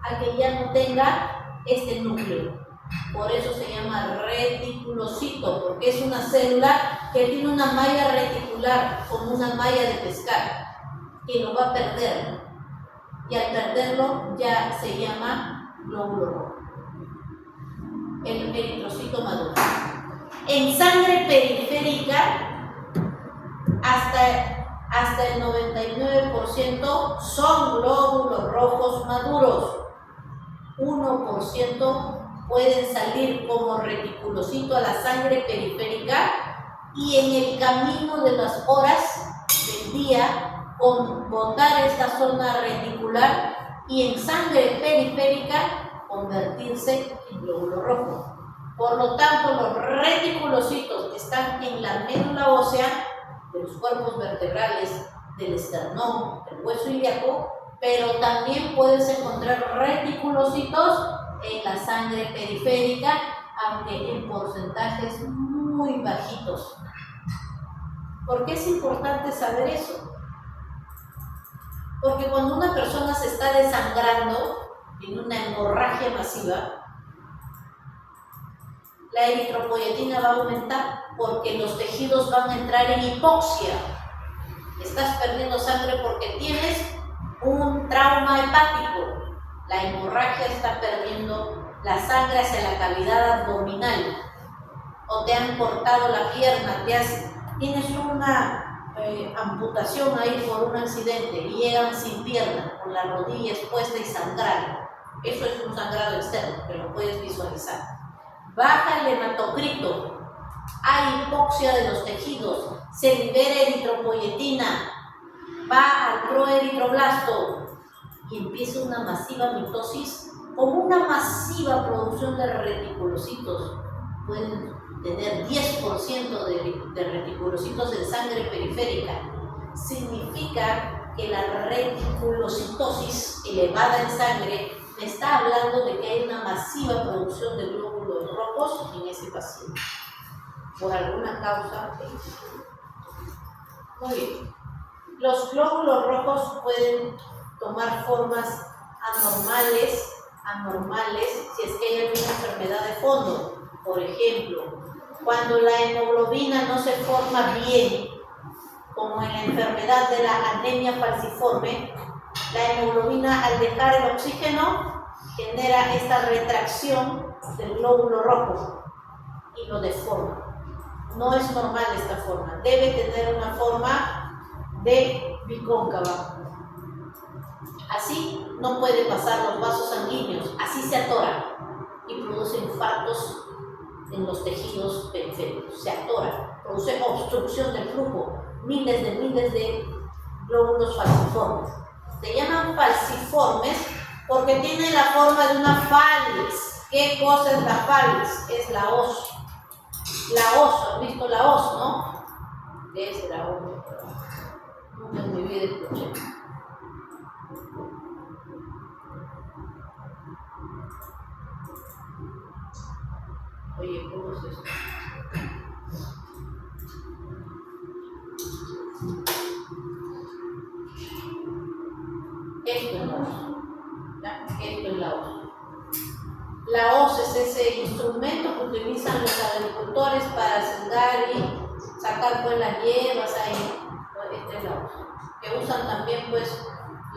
a que ya no tenga este núcleo. Por eso se llama reticulocito, porque es una célula que tiene una malla reticular, como una malla de pescar, que lo va a perder. Y al perderlo ya se llama glóbulo rojo. El eritrocito maduro. En sangre periférica, hasta el 99% son glóbulos rojos maduros. 1% pueden salir como reticulocito a la sangre periférica, y en el camino de las horas del día, con botar esta zona reticular y en sangre periférica convertirse en glóbulo rojo. Por lo tanto, los reticulocitos están en la médula ósea de los cuerpos vertebrales, del esternón, del hueso ilíaco, pero también puedes encontrar reticulocitos en la sangre periférica, aunque en porcentajes muy bajitos. ¿Por qué es importante saber eso? Porque cuando una persona se está desangrando en una hemorragia masiva, la eritropoyetina va a aumentar porque los tejidos van a entrar en hipoxia. Estás perdiendo sangre porque tienes un trauma hepático. La hemorragia está perdiendo la sangre hacia la cavidad abdominal. O te han cortado la pierna, tienes una amputación ahí por un accidente y llegan sin pierna, con la rodilla expuesta y sangrando. Eso es un sangrado externo, que lo puedes visualizar. Baja el hematocrito, hay hipoxia de los tejidos, se libera eritropoyetina, va al proeritroblasto y empieza una masiva mitosis con una masiva producción de reticulocitos. Pueden tener 10% de reticulocitos en sangre periférica. Significa que la reticulocitosis elevada en sangre me está hablando de que hay una masiva producción de glóbulos rojos en ese paciente, por alguna causa. Muy bien. Los glóbulos rojos pueden tomar formas anormales, si es que hay alguna enfermedad de fondo. Por ejemplo, cuando la hemoglobina no se forma bien, como en la enfermedad de la anemia falciforme, la hemoglobina al dejar el oxígeno genera esta retracción del glóbulo rojo y lo deforma. No es normal esta forma, debe tener una forma de bicóncava. Así no puede pasar los vasos sanguíneos, así se atora y produce infartos en los tejidos periféricos. Se atora, produce obstrucción del flujo, miles de glóbulos falciformes. Se llaman falciformes porque tienen la forma de una falx. ¿Qué cosa es la falx? Es la hoz. La hoz, ¿han visto la hoz, no? ¿Qué es la hoz? Nunca en mi vida escuché. Oye, ¿cómo es esto? Esto es la hoz. Esto es la hoz. La hoz es ese instrumento que utilizan los agricultores para sembrar y sacar pues las hierbas ahí. Esta es la hoz. Que usan también pues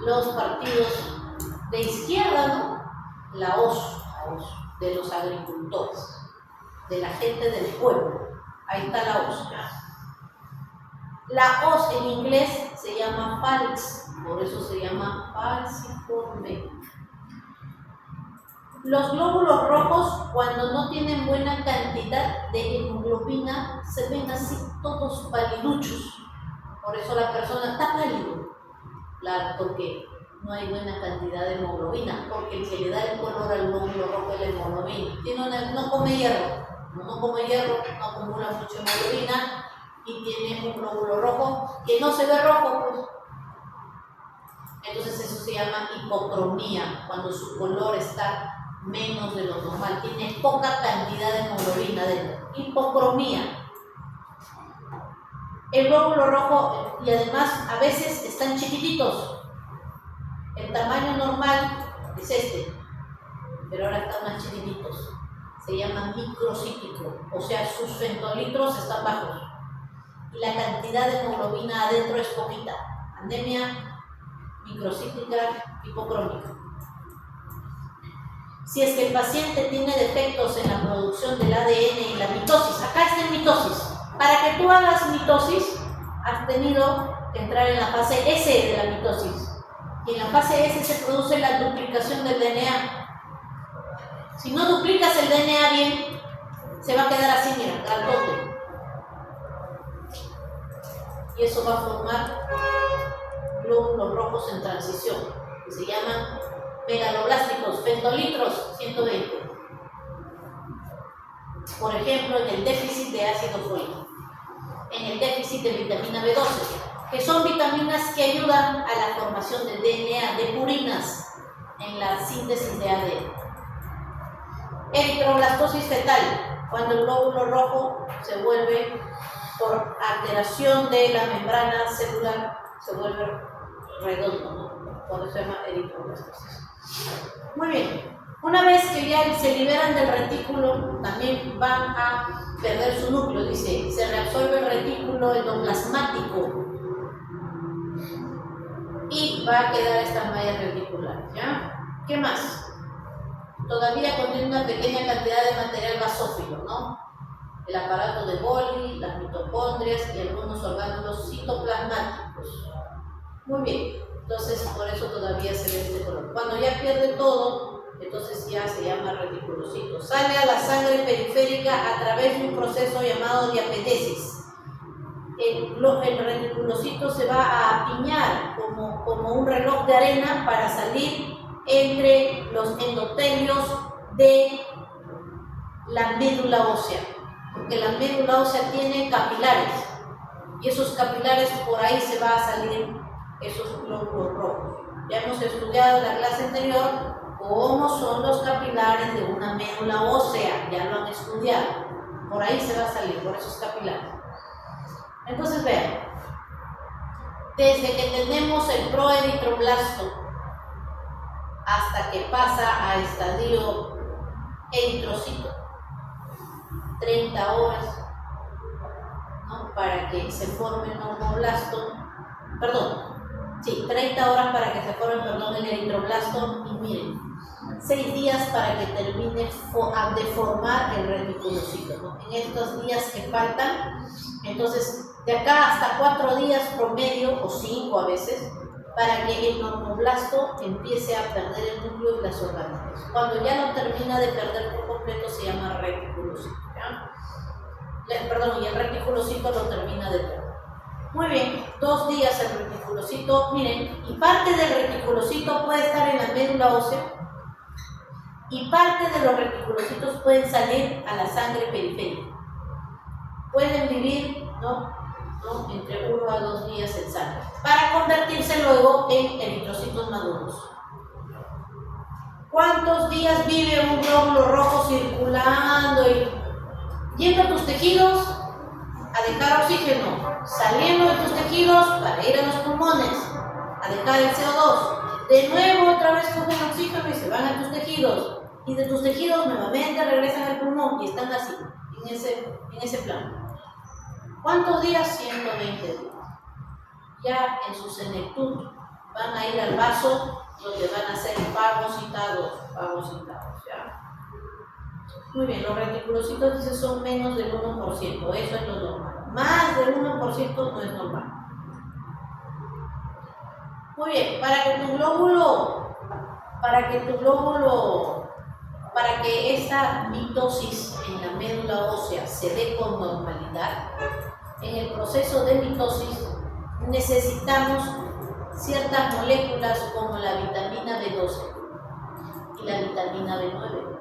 los partidos de izquierda, ¿no? La hoz de los agricultores, de la gente del pueblo. Ahí está la hoz. La hoz en inglés se llama falx, por eso se llama falciforme. Los glóbulos rojos, cuando no tienen buena cantidad de hemoglobina, se ven así todos paliduchos. Por eso la persona está pálido. Claro, porque no hay buena cantidad de hemoglobina, porque el que le da el color al glóbulo rojo es la hemoglobina. No come hierro, no acumula mucha hemoglobina y tiene un glóbulo rojo que no se ve rojo, pues. Entonces eso se llama hipocromía, cuando su color está menos de lo normal, tiene poca cantidad de hemoglobina dentro. Hipocromía. El glóbulo rojo, y además a veces están chiquititos. El tamaño normal es este, pero ahora están más chiquititos. Se llama microcítico, o sea, sus fentolitros están bajos. Y la cantidad de hemoglobina adentro es poquita. Anemia microcítica hipocrómica. Si es que el paciente tiene defectos en la producción del ADN y la mitosis, acá está en mitosis. Para que tú hagas mitosis, has tenido que entrar en la fase S de la mitosis. Y en la fase S se produce la duplicación del DNA. Si no duplicas el DNA bien, se va a quedar así, mira, grandote. Y eso va a formar glóbulos rojos en transición, que se llaman megaloblásticos, fentolitros 120. Por ejemplo, en el déficit de ácido fólico, en el déficit de vitamina B12, que son vitaminas que ayudan a la formación de DNA, de purinas, en la síntesis de ADN. Eritroblastosis fetal, cuando el glóbulo rojo se vuelve, por alteración de la membrana celular, se vuelve redondo, ¿no? Por eso se llama eritroblastosis. Muy bien. Una vez que ya se liberan del retículo, también van a perder su núcleo, dice, se reabsorbe el retículo endoplasmático y va a quedar esta malla reticular, ¿ya? ¿Qué más? Todavía contiene una pequeña cantidad de material basófilo, ¿no? El aparato de Golgi, las mitocondrias y algunos orgánulos citoplasmáticos. Muy bien, entonces por eso todavía se ve este color. Cuando ya pierde todo, entonces ya se llama reticulocito. Sale a la sangre periférica a través de un proceso llamado diapetesis. el reticulocito se va a apiñar como un reloj de arena para salir entre los endotelios de la médula ósea, porque la médula ósea tiene capilares y esos capilares por ahí se va a salir esos glóbulos rojos. Ya hemos estudiado en la clase anterior cómo son los capilares de una médula ósea, ya lo han estudiado, por ahí se va a salir, por esos capilares. Entonces vean, desde que tenemos el proeritroblasto hasta que pasa a estadio eritrocito, 30 horas, ¿no? Para que se forme el normoblasto, 30 horas para que se forme, el eritroblasto, y miren, 6 días para que termine de formar el reticulocito, ¿no? En estos días que faltan, entonces de acá hasta 4 días promedio, o 5 a veces, para que el normoblasto empiece a perder el núcleo y las orgánulas. Cuando ya lo termina de perder por completo se llama reticulocito, ¿ya? Y el reticulocito lo termina de perder. Muy bien, 2 días el reticulocito, miren, y parte del reticulocito puede estar en la médula ósea y parte de los reticulocitos pueden salir a la sangre periférica. Pueden vivir, entre 1 a 2 días en sangre, para convertirse luego en eritrocitos maduros. ¿Cuántos días vive un glóbulo rojo circulando y yendo a tus tejidos a dejar oxígeno, saliendo de tus tejidos para ir a los pulmones a dejar el CO2, de nuevo otra vez cogen oxígeno y se van a tus tejidos, y de tus tejidos nuevamente regresan al pulmón y están así, en ese plano? ¿Cuántos días? 120 días. Ya en su senectud van a ir al vaso donde van a ser fagocitados, ¿ya? Muy bien, los reticulocitos dice son menos del 1%, eso es lo normal. Más del 1% no es normal. Muy bien, para que esta mitosis en la médula ósea se dé con normalidad, en el proceso de mitosis necesitamos ciertas moléculas como la vitamina B12 y la vitamina B9.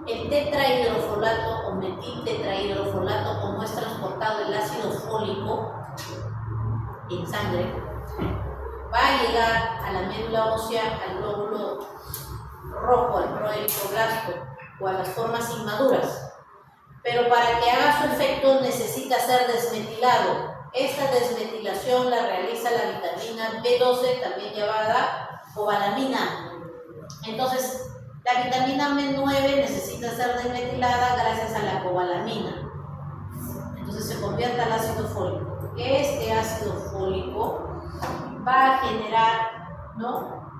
El tetrahidrofolato o metiltetrahidrofolato, como es transportado el ácido fólico en sangre, va a llegar a la médula ósea, al glóbulo rojo, al proeritroblasto o a las formas inmaduras. Pero para que haga su efecto necesita ser desmetilado. Esta desmetilación la realiza la vitamina B12, también llamada cobalamina. Entonces, la vitamina B9 necesita ser desmetilada gracias a la cobalamina. Entonces se convierte al ácido fólico. Este ácido fólico va a generar,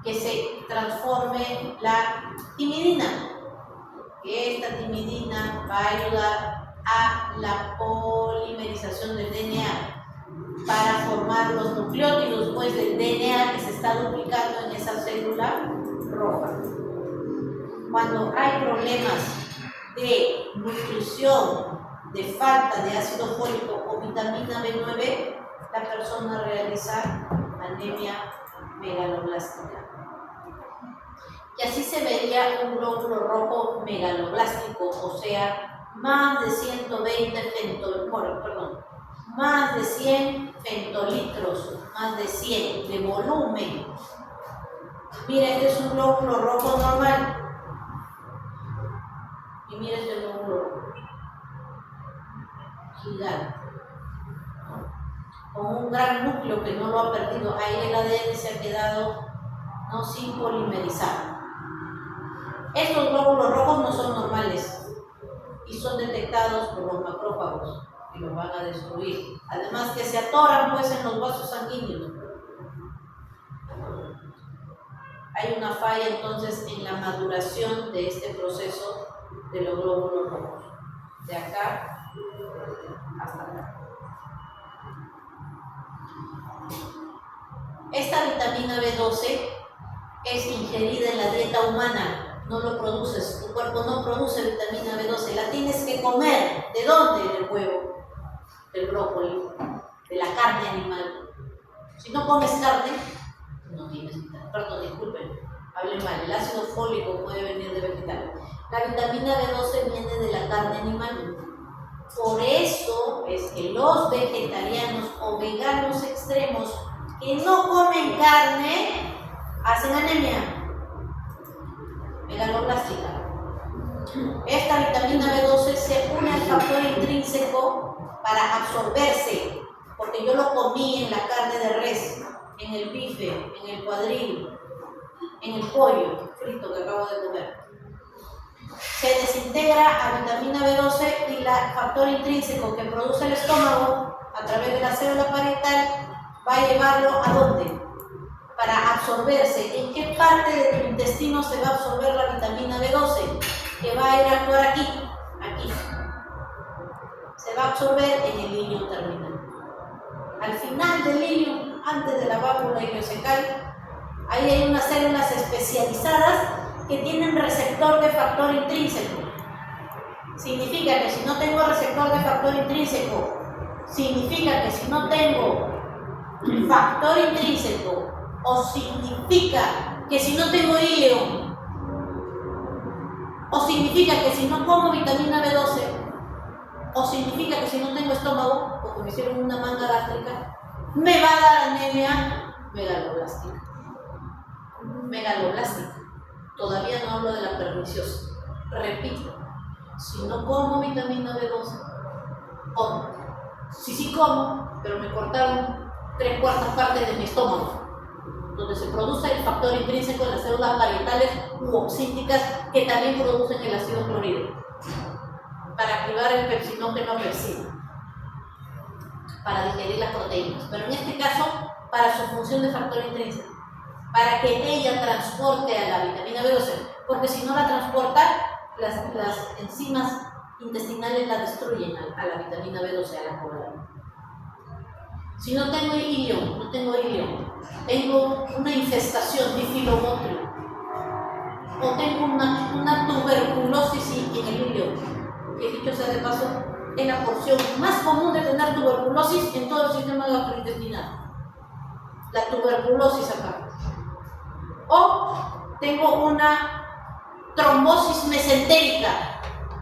que se transforme la timidina. Esta timidina va a ayudar a la polimerización del DNA para formar los nucleótidos del DNA que se está duplicando en esa célula roja. Cuando hay problemas de nutrición, de falta de ácido fólico o vitamina B9, la persona realiza anemia megaloblástica. Y así se vería un glóbulo rojo megaloblástico, o sea, más de 100 fentolitros, más de 100 de volumen. Mira, este es un glóbulo rojo normal. Y mira este glóbulo rojo. Gigante. Con un gran núcleo que no lo ha perdido. Ahí el ADN se ha quedado sin polimerizar. Estos glóbulos rojos no son normales y son detectados por los macrófagos y los van a destruir. Además que se atoran en los vasos sanguíneos. Hay una falla entonces en la maduración de este proceso de los glóbulos rojos. De acá hasta acá. Esta vitamina B12 es ingerida en la dieta humana. No lo produces, tu cuerpo no produce vitamina B12, la tienes que comer. ¿De dónde? Del huevo, del brócoli. de la carne animal. Si no comes carne, no tienes vitamina. Perdón, disculpen, hablé mal. El ácido fólico puede venir de vegetal. La vitamina B12 viene de la carne animal. Por eso es que los vegetarianos o veganos extremos que no comen carne hacen anemia megaloblástica. Esta vitamina B12 se une al factor intrínseco para absorberse, porque yo lo comí en la carne de res, en el bife, en el cuadril, en el pollo frito que acabo de comer. Se desintegra a vitamina B12 y el factor intrínseco que produce el estómago a través de la célula parietal va a llevarlo ¿a dónde? Para absorberse. ¿En qué parte de tu intestino se va a absorber la vitamina B12? Que va a ir a actuar aquí. Se va a absorber en el ileum terminal. Al final del ileum, antes de la válvula ileocecal, ahí hay unas células especializadas que tienen receptor de factor intrínseco. Significa que si no tengo receptor de factor intrínseco, significa que si no tengo factor intrínseco, o significa que si no tengo ileum, o significa que si no como vitamina B12, o significa que si no tengo estómago, porque me hicieron una manga gástrica, me va a dar anemia megaloblástica. Megaloblástica. Todavía no hablo de la perniciosa. Repito, si no como vitamina B12, o si sí como, pero me cortaron 3/4 partes de mi estómago, donde se produce el factor intrínseco en las células parietales u oxíticas que también producen el ácido clorhídrico, para activar el pepsinógeno pepsina, para digerir las proteínas, pero en este caso, para su función de factor intrínseco, para que ella transporte a la vitamina B12, porque si no la transporta, las enzimas intestinales la destruyen a la vitamina B12, a la coagulina. Si no tengo ileum, tengo una infestación difilobótreo, o tengo una tuberculosis en el ileum, que dicho sea de paso, es la porción más común de tener tuberculosis en todo el sistema gastrointestinal. La tuberculosis acá. O tengo una trombosis mesentérica,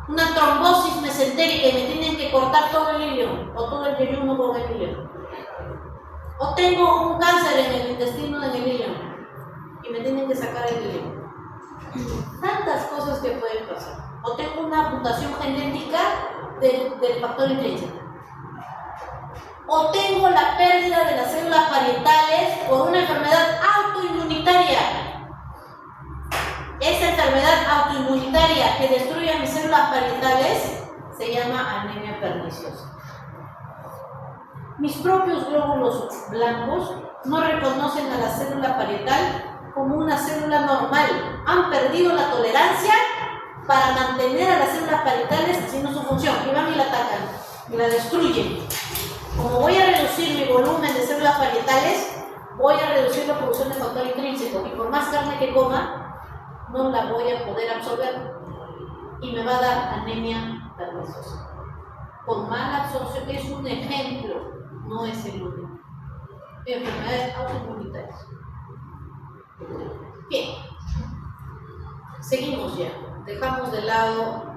y me tienen que cortar todo el ileum, o todo el yeyuno con el ileum. O tengo un cáncer en el intestino del ileum y me tienen que sacar el ileum. Tantas cosas que pueden pasar. O tengo una mutación genética del factor intrínseco. O tengo la pérdida de las células parietales por una enfermedad autoinmunitaria. Esa enfermedad autoinmunitaria que destruye mis células parietales se llama anemia perniciosa. Mis propios glóbulos blancos no reconocen a la célula parietal como una célula normal. Han perdido la tolerancia para mantener a las células parietales haciendo su función. Y van y la atacan, y la destruyen. Como voy a reducir mi volumen de células parietales, voy a reducir la producción de factor intrínseco. Y por más carne que coma, no la voy a poder absorber. Y me va a dar anemia perniciosa. Con mala absorción, es un ejemplo, no es el único. Enfermedades autoinmunitarias. Bien. Seguimos ya. Dejamos de lado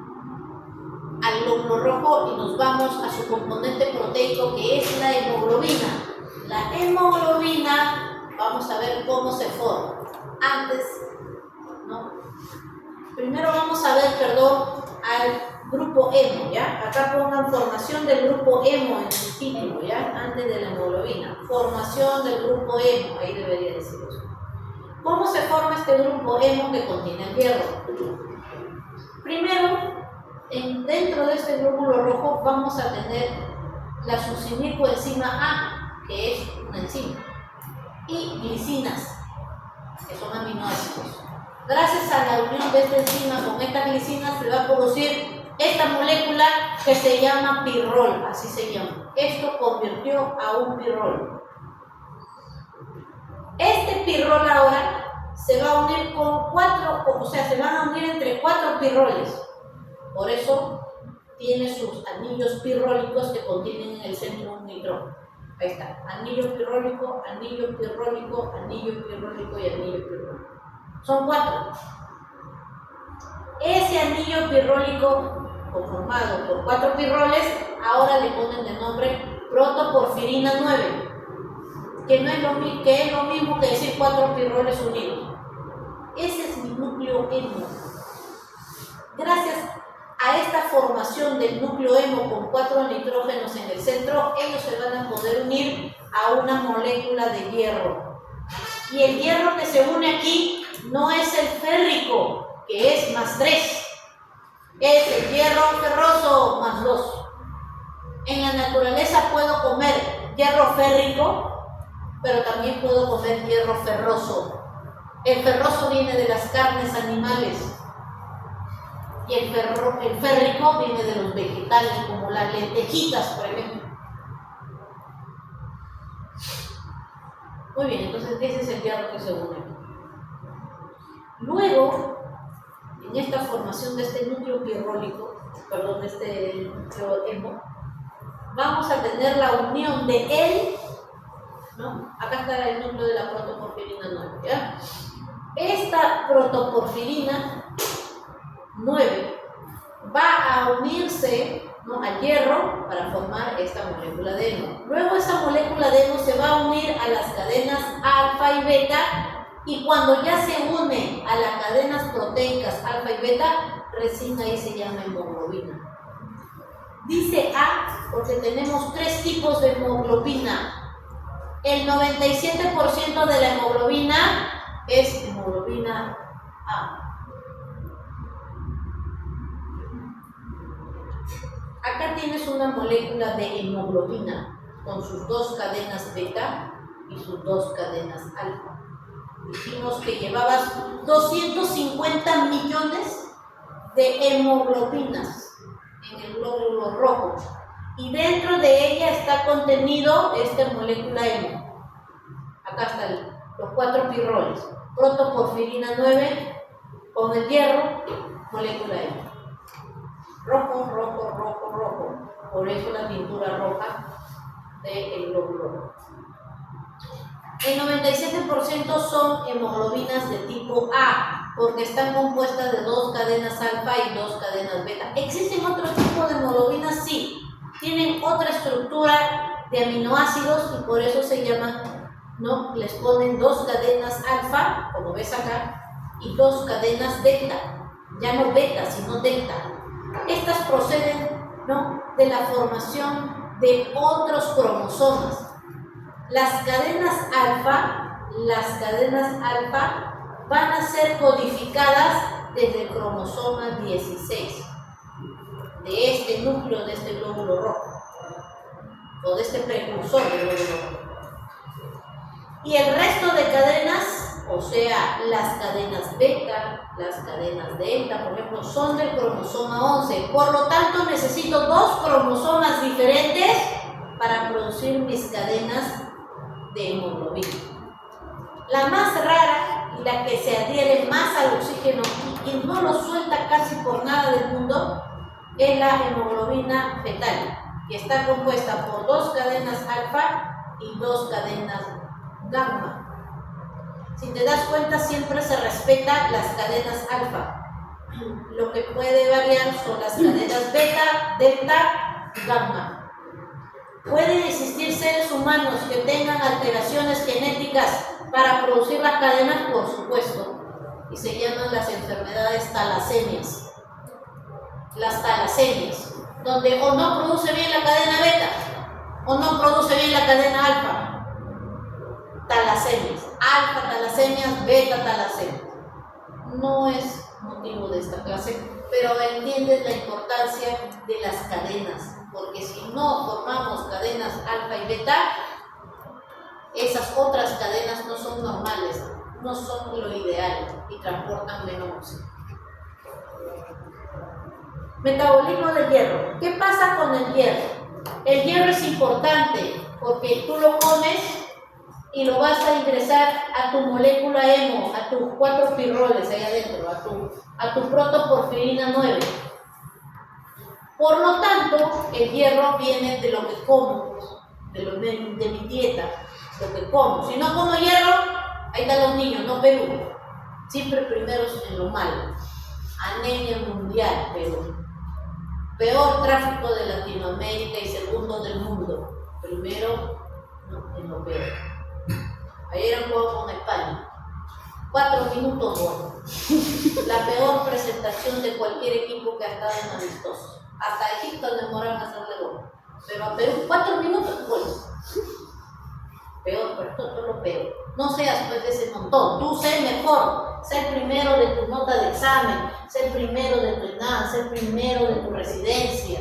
al glóbulo rojo y nos vamos a su componente proteico, que es la hemoglobina. La hemoglobina, vamos a ver cómo se forma. Antes, ¿no? Primero vamos a ver, al grupo hemo, ¿ya? Acá pongan formación del grupo hemo en su título, ¿ya? Antes de la hemoglobina. Formación del grupo hemo, ahí debería decir eso. ¿Cómo se forma este grupo hemo que contiene el hierro? Primero, dentro de este glóbulo rojo vamos a tener la succinilcoenzima A, que es una enzima, y glicinas, que son aminoácidos. Gracias a la unión de esta enzima con estas glicinas se va a producir esta molécula que se llama pirrol, así se llama. Esto convirtió a un pirrol. Este pirrol ahora se va a unir con se van a unir entre 4 pirroles. Por eso tiene sus anillos pirrólicos que contienen en el centro un nitrón. Ahí está, anillo pirrólico, anillo pirrólico, anillo pirrólico y anillo pirrólico. Son 4. Ese anillo pirrólico conformado por 4 pirroles, ahora le ponen de nombre protoporfirina 9, que es lo mismo que decir 4 pirroles unidos. Ese es mi núcleo hemo. Gracias a esta formación del núcleo hemo con 4 nitrógenos en el centro, ellos se van a poder unir a una molécula de hierro. Y el hierro que se une aquí no es el férrico, que es +3. Es el hierro ferroso +2. En la naturaleza puedo comer hierro férrico, pero también puedo comer hierro ferroso. El ferroso viene de las carnes animales y el férrico viene de los vegetales, como las lentejitas, por ejemplo. Muy bien, entonces ese es el hierro que se une. Luego, en esta formación de este núcleo pirrólico, de este núcleo hemo, vamos a tener la unión de él, ¿no? Acá está el núcleo de la protoporfirina 9, ¿ya? Esta protoporfirina 9 va a unirse, ¿no?, al hierro para formar esta molécula de hemo. Luego esa molécula de hemo se va a unir a las cadenas alfa y beta, y cuando ya se une a las cadenas proteicas alfa y beta, recién ahí se llama hemoglobina. Dice A porque tenemos 3 tipos de hemoglobina. El 97% de la hemoglobina es hemoglobina A. Acá tienes una molécula de hemoglobina con sus 2 cadenas beta y sus 2 cadenas alfa. Dijimos que llevabas 250 millones de hemoglobinas en el glóbulo rojo, y dentro de ella está contenido esta molécula hemo. Acá están los 4 pirroles, protoporfirina 9 con el hierro, molécula hemo. Rojo, rojo, rojo, rojo. Por eso la pintura roja del glóbulo rojo. El 97% son hemoglobinas de tipo A, porque están compuestas de 2 cadenas alfa y 2 cadenas beta. ¿Existen otros tipos de hemoglobinas? Sí. Tienen otra estructura de aminoácidos y por eso se llaman, ¿no? Les ponen 2 cadenas alfa, como ves acá, y 2 cadenas delta. Ya no beta, sino delta. Estas proceden, ¿no?, de la formación de otros cromosomas. Las cadenas alfa van a ser codificadas desde el cromosoma 16 de este núcleo, de este glóbulo rojo, o de este precursor del glóbulo rojo. Y el resto de cadenas, o sea, las cadenas beta, las cadenas delta, por ejemplo, son del cromosoma 11. Por lo tanto, necesito 2 cromosomas diferentes para producir mis cadenas de hemoglobina. La más rara y la que se adhiere más al oxígeno y no lo suelta casi por nada del mundo es la hemoglobina fetal, que está compuesta por 2 cadenas alfa y 2 cadenas gamma. Si te das cuenta, siempre se respetan las cadenas alfa. Lo que puede variar son las cadenas beta, delta, gamma. ¿Pueden existir seres humanos que tengan alteraciones genéticas para producir las cadenas? Por supuesto. Y se llaman las enfermedades talasemias. Las talasemias, donde o no produce bien la cadena beta o no produce bien la cadena alfa. Talasemias. Alfa talasemias, beta talasemias. No es motivo de esta clase, pero entiendes la importancia de las cadenas. Porque si no formamos cadenas alfa y beta, esas otras cadenas no son normales, no son lo ideal y transportan menos oxígeno. Metabolismo del hierro. ¿Qué pasa con el hierro? El hierro es importante porque tú lo comes y lo vas a ingresar a tu molécula hemo, a tus 4 pirroles ahí adentro, a tu protoporfirina 9. Por lo tanto, el hierro viene de lo que como, de mi dieta, lo que como. Si no como hierro, ahí están los niños, no Perú. Siempre primeros en lo malo. Anemia mundial, Perú. Peor tráfico de Latinoamérica y segundo del mundo. Primero, no, en lo peor. Ayer jugó con España. 4 minutos gol. La peor presentación de cualquier equipo que ha estado en amistosos. Hasta Egipto demoran a hacerle gol. Pero a Perú, 4 minutos gol. Peor, pero esto es lo peor. No seas pues de ese montón. Tú sé mejor. Sé el primero de tu nota de examen. Sé el primero de tu ENAD. Sé el primero de tu residencia.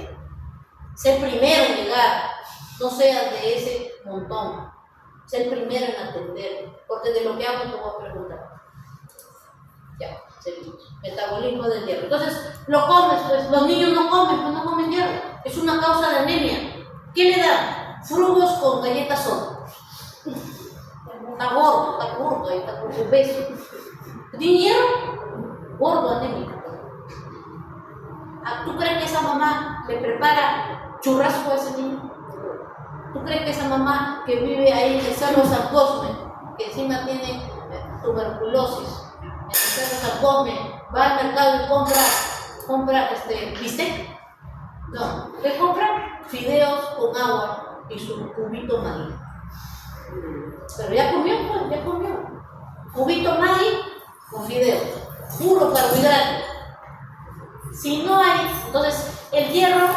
Sé el primero en llegar. No seas de ese montón. Sé el primero en atender. Porque de lo que hago te voy a preguntar. Ya, seguimos. Metabolismo del hierro. Entonces, lo comes, pues los niños no comen, pues no comen hierro. Es una causa de anemia. ¿Qué le dan? Frugos con galletas soda. Está gordo, ahí está obeso. ¿Tiene hierro? Gordo, anémico. ¿Tú crees que esa mamá le prepara churrasco a ese niño? ¿Tú crees que esa mamá que vive ahí en el Cerro San Cosme, que encima tiene tuberculosis, en el Cerro San Cosme, va al mercado y compra bistec? No, le compra fideos con agua y su cubito maíz. Pero ya comió, pues, ya comió. Cubito maíz con fideos, puro carbohidrato. Si no hay, entonces el hierro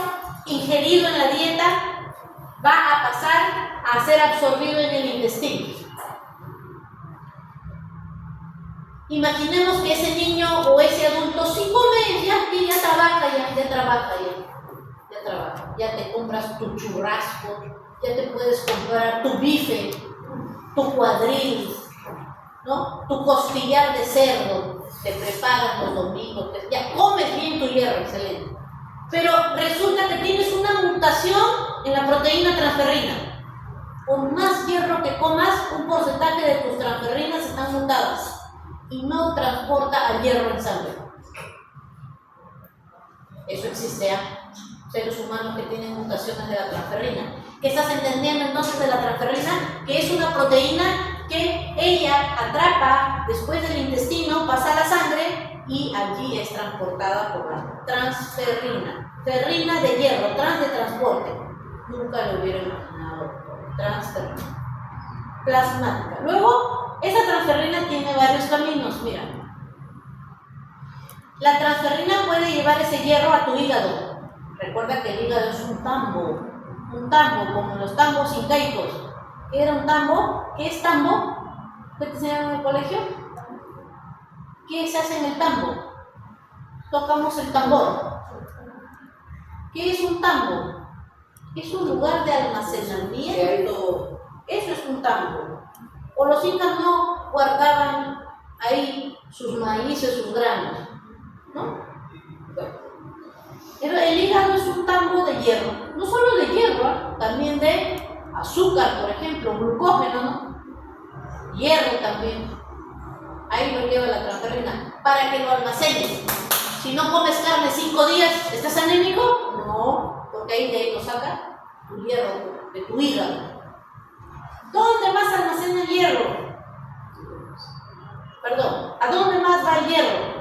ingerido en la dieta va a pasar a ser absorbido en el intestino. Imaginemos que ese niño o ese adulto sí come, ya trabaja, ya te compras tu churrasco, ya te puedes comprar tu bife, tu cuadril, ¿no? Tu costillar de cerdo, te preparas los domingos, ya comes bien tu hierro, excelente. Pero resulta que tienes una mutación en la proteína transferrina. Por más hierro que comas, un porcentaje de tus transferrinas están mutadas y no transporta al hierro en sangre. Eso existe, ¿eh? Seres humanos que tienen mutaciones de la transferrina. ¿Qué estás entendiendo entonces de la transferrina? Que es una proteína que ella atrapa después del intestino, pasa a la sangre y allí es transportada por la transferrina. Ferrina de hierro, trans de transporte. Nunca lo hubiera imaginado. Transferrina. Plasmática. Luego, esa transferrina tiene varios caminos, mira. La transferrina puede llevar ese hierro a tu hígado. Recuerda que el hígado es un tambo, como los tambos incaicos. ¿Qué era un tambo? ¿Qué es tambo? ¿Qué te enseñaron en el colegio? ¿Qué se hace en el tambo? Tocamos el tambor. ¿Qué es un tambo? Es un lugar de almacenamiento. Eso es un tambo. O los incas no guardaban ahí sus maíces, sus granos, ¿no? Pero el hígado es un tambo de hierro, no solo de hierro, también de azúcar, por ejemplo, glucógeno, ¿no? Hierro también. Ahí lo lleva la transferrina, para que lo almacenes. Si no comes carne 5 días, ¿estás anémico? No, porque de ahí lo saca tu hierro, de tu hígado. ¿Dónde más almacena el hierro? Perdón, ¿a dónde más va el hierro?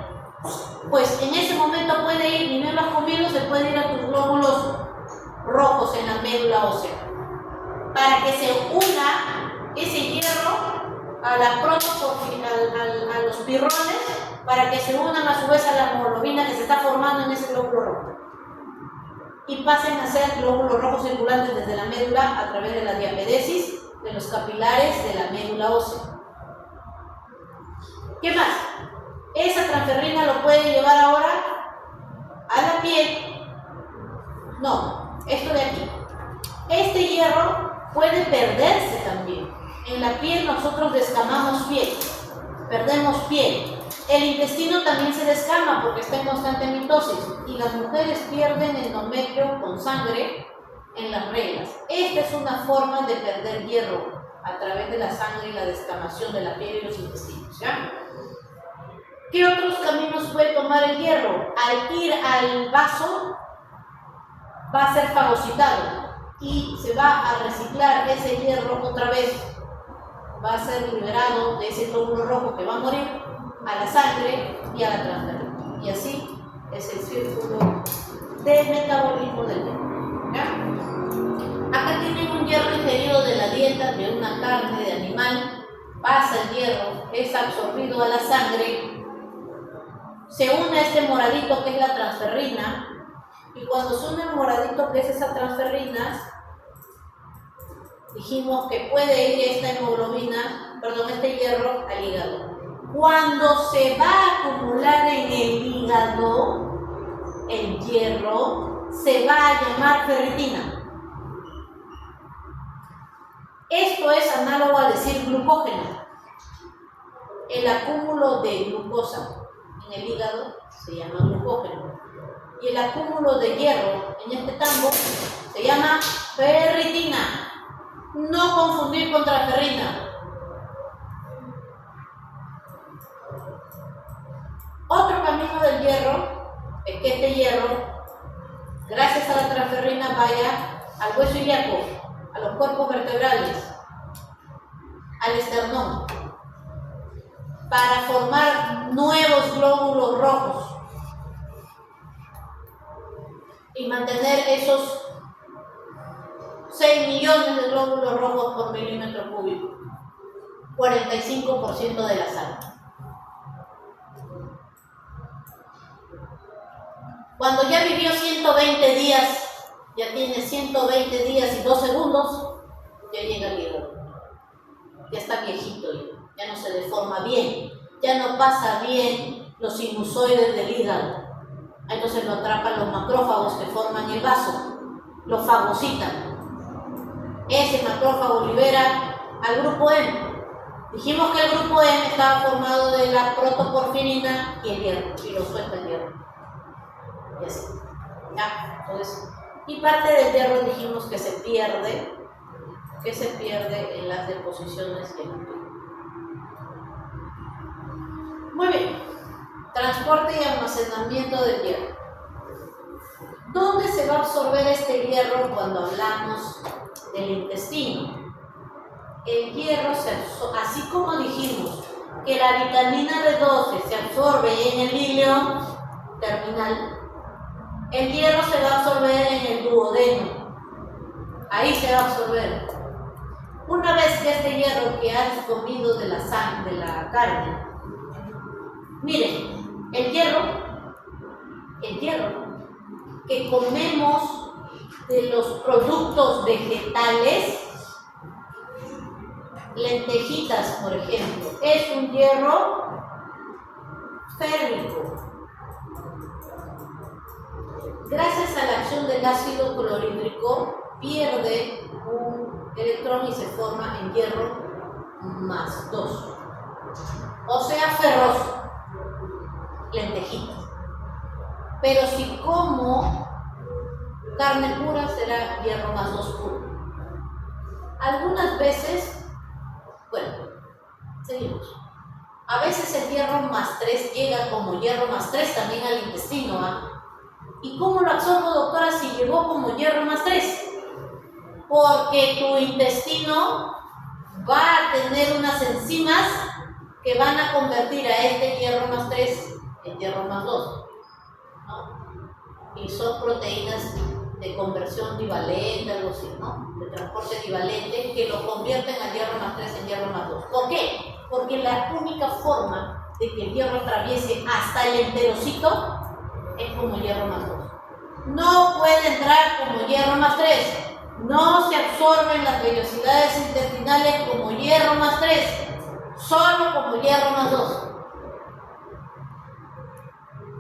Pues en ese momento puede ir, ni no lo has comido, se puede ir a tus glóbulos rojos en la médula ósea, para que se una ese hierro a los pirrones, para que se unan a su vez a la hemoglobina que se está formando en ese glóbulo rojo y pasen a ser glóbulos rojos circulantes desde la médula a través de la diapedesis de los capilares de la médula ósea. ¿Qué más? Esa transferrina lo puede llevar ahora a la piel. No, esto de aquí. Este hierro puede perderse también. En la piel nosotros descamamos piel, perdemos piel. El intestino también se descama porque está en constante mitosis y las mujeres pierden endometrio con sangre en las reglas. Esta es una forma de perder hierro a través de la sangre y la descamación de la piel y los intestinos, ¿ya? ¿Qué otros caminos puede tomar el hierro? Al ir al vaso va a ser fagocitado. y se va a reciclar ese hierro otra vez. Va a ser liberado de ese glóbulo rojo que va a morir a la sangre y a la transferrina. Y así es el círculo de metabolismo del hierro. ¿Ya? Acá tienen un hierro ingerido de la dieta de una carne de animal. Pasa el hierro, es absorbido a la sangre, se une a este moradito que es la transferrina, y cuando se une el moradito que es esa transferrina, dijimos que puede ir este hierro al hígado. Cuando se va a acumular en el hígado, el hierro se va a llamar ferritina. Esto es análogo a decir glucógeno. El acúmulo de glucosa en el hígado se llama glucógeno. Y el acúmulo de hierro en este tambo se llama ferritina. No confundir con transferrina. Otro camino del hierro es que este hierro, gracias a la transferrina, vaya al hueso ilíaco, a los cuerpos vertebrales, al esternón, para formar nuevos glóbulos rojos y mantener esos 6 millones de glóbulos rojos por milímetro cúbico, 45% de la sangre. Cuando ya vivió 120 días, ya tiene 120 días y 2 segundos, ya llega el hígado. Ya está viejito, ya no se deforma bien, ya no pasa bien los sinusoides del hígado. Entonces lo atrapan los macrófagos que forman el vaso, lo fagocitan. Ese macrófago libera al grupo M. Dijimos que el grupo M estaba formado de la protoporfirina y el hierro, y lo suelta el hierro. Y así. ¿Ya? Entonces, y parte del hierro dijimos que se pierde en las deposiciones de líquido. Muy bien. Transporte y almacenamiento del hierro. ¿Dónde se va a absorber este hierro cuando hablamos del intestino? El hierro así como dijimos que la vitamina B12 se absorbe en el hilo terminal, el hierro se va a absorber en el duodeno. Ahí se va a absorber. Una vez que este hierro que has comido de la sangre, de la carne, miren, el hierro que comemos de los productos vegetales, lentejitas por ejemplo, es un hierro férrico. Gracias a la acción del ácido clorhídrico, pierde un electrón y se forma en hierro más 2. O sea, ferroso, lentejitas. Pero si como carne pura, será hierro más 2 puro. Algunas veces, bueno, seguimos. A veces el hierro más 3 llega como hierro más 3 también al intestino, ¿ah? ¿Y cómo lo absorbo, doctora, si llegó como hierro más 3? Porque tu intestino va a tener unas enzimas que van a convertir a este hierro más 3 en hierro más 2, ¿no? Y son proteínas de conversión divalente, algo así, ¿no? De transporte divalente, que lo convierten a hierro más 3 en hierro más 2. ¿Por qué? Porque la única forma de que el hierro atraviese hasta el enterocito es como hierro más 2. No puede entrar como hierro más 3. No se absorben las vellosidades intestinales como hierro más 3. Solo como hierro más 2.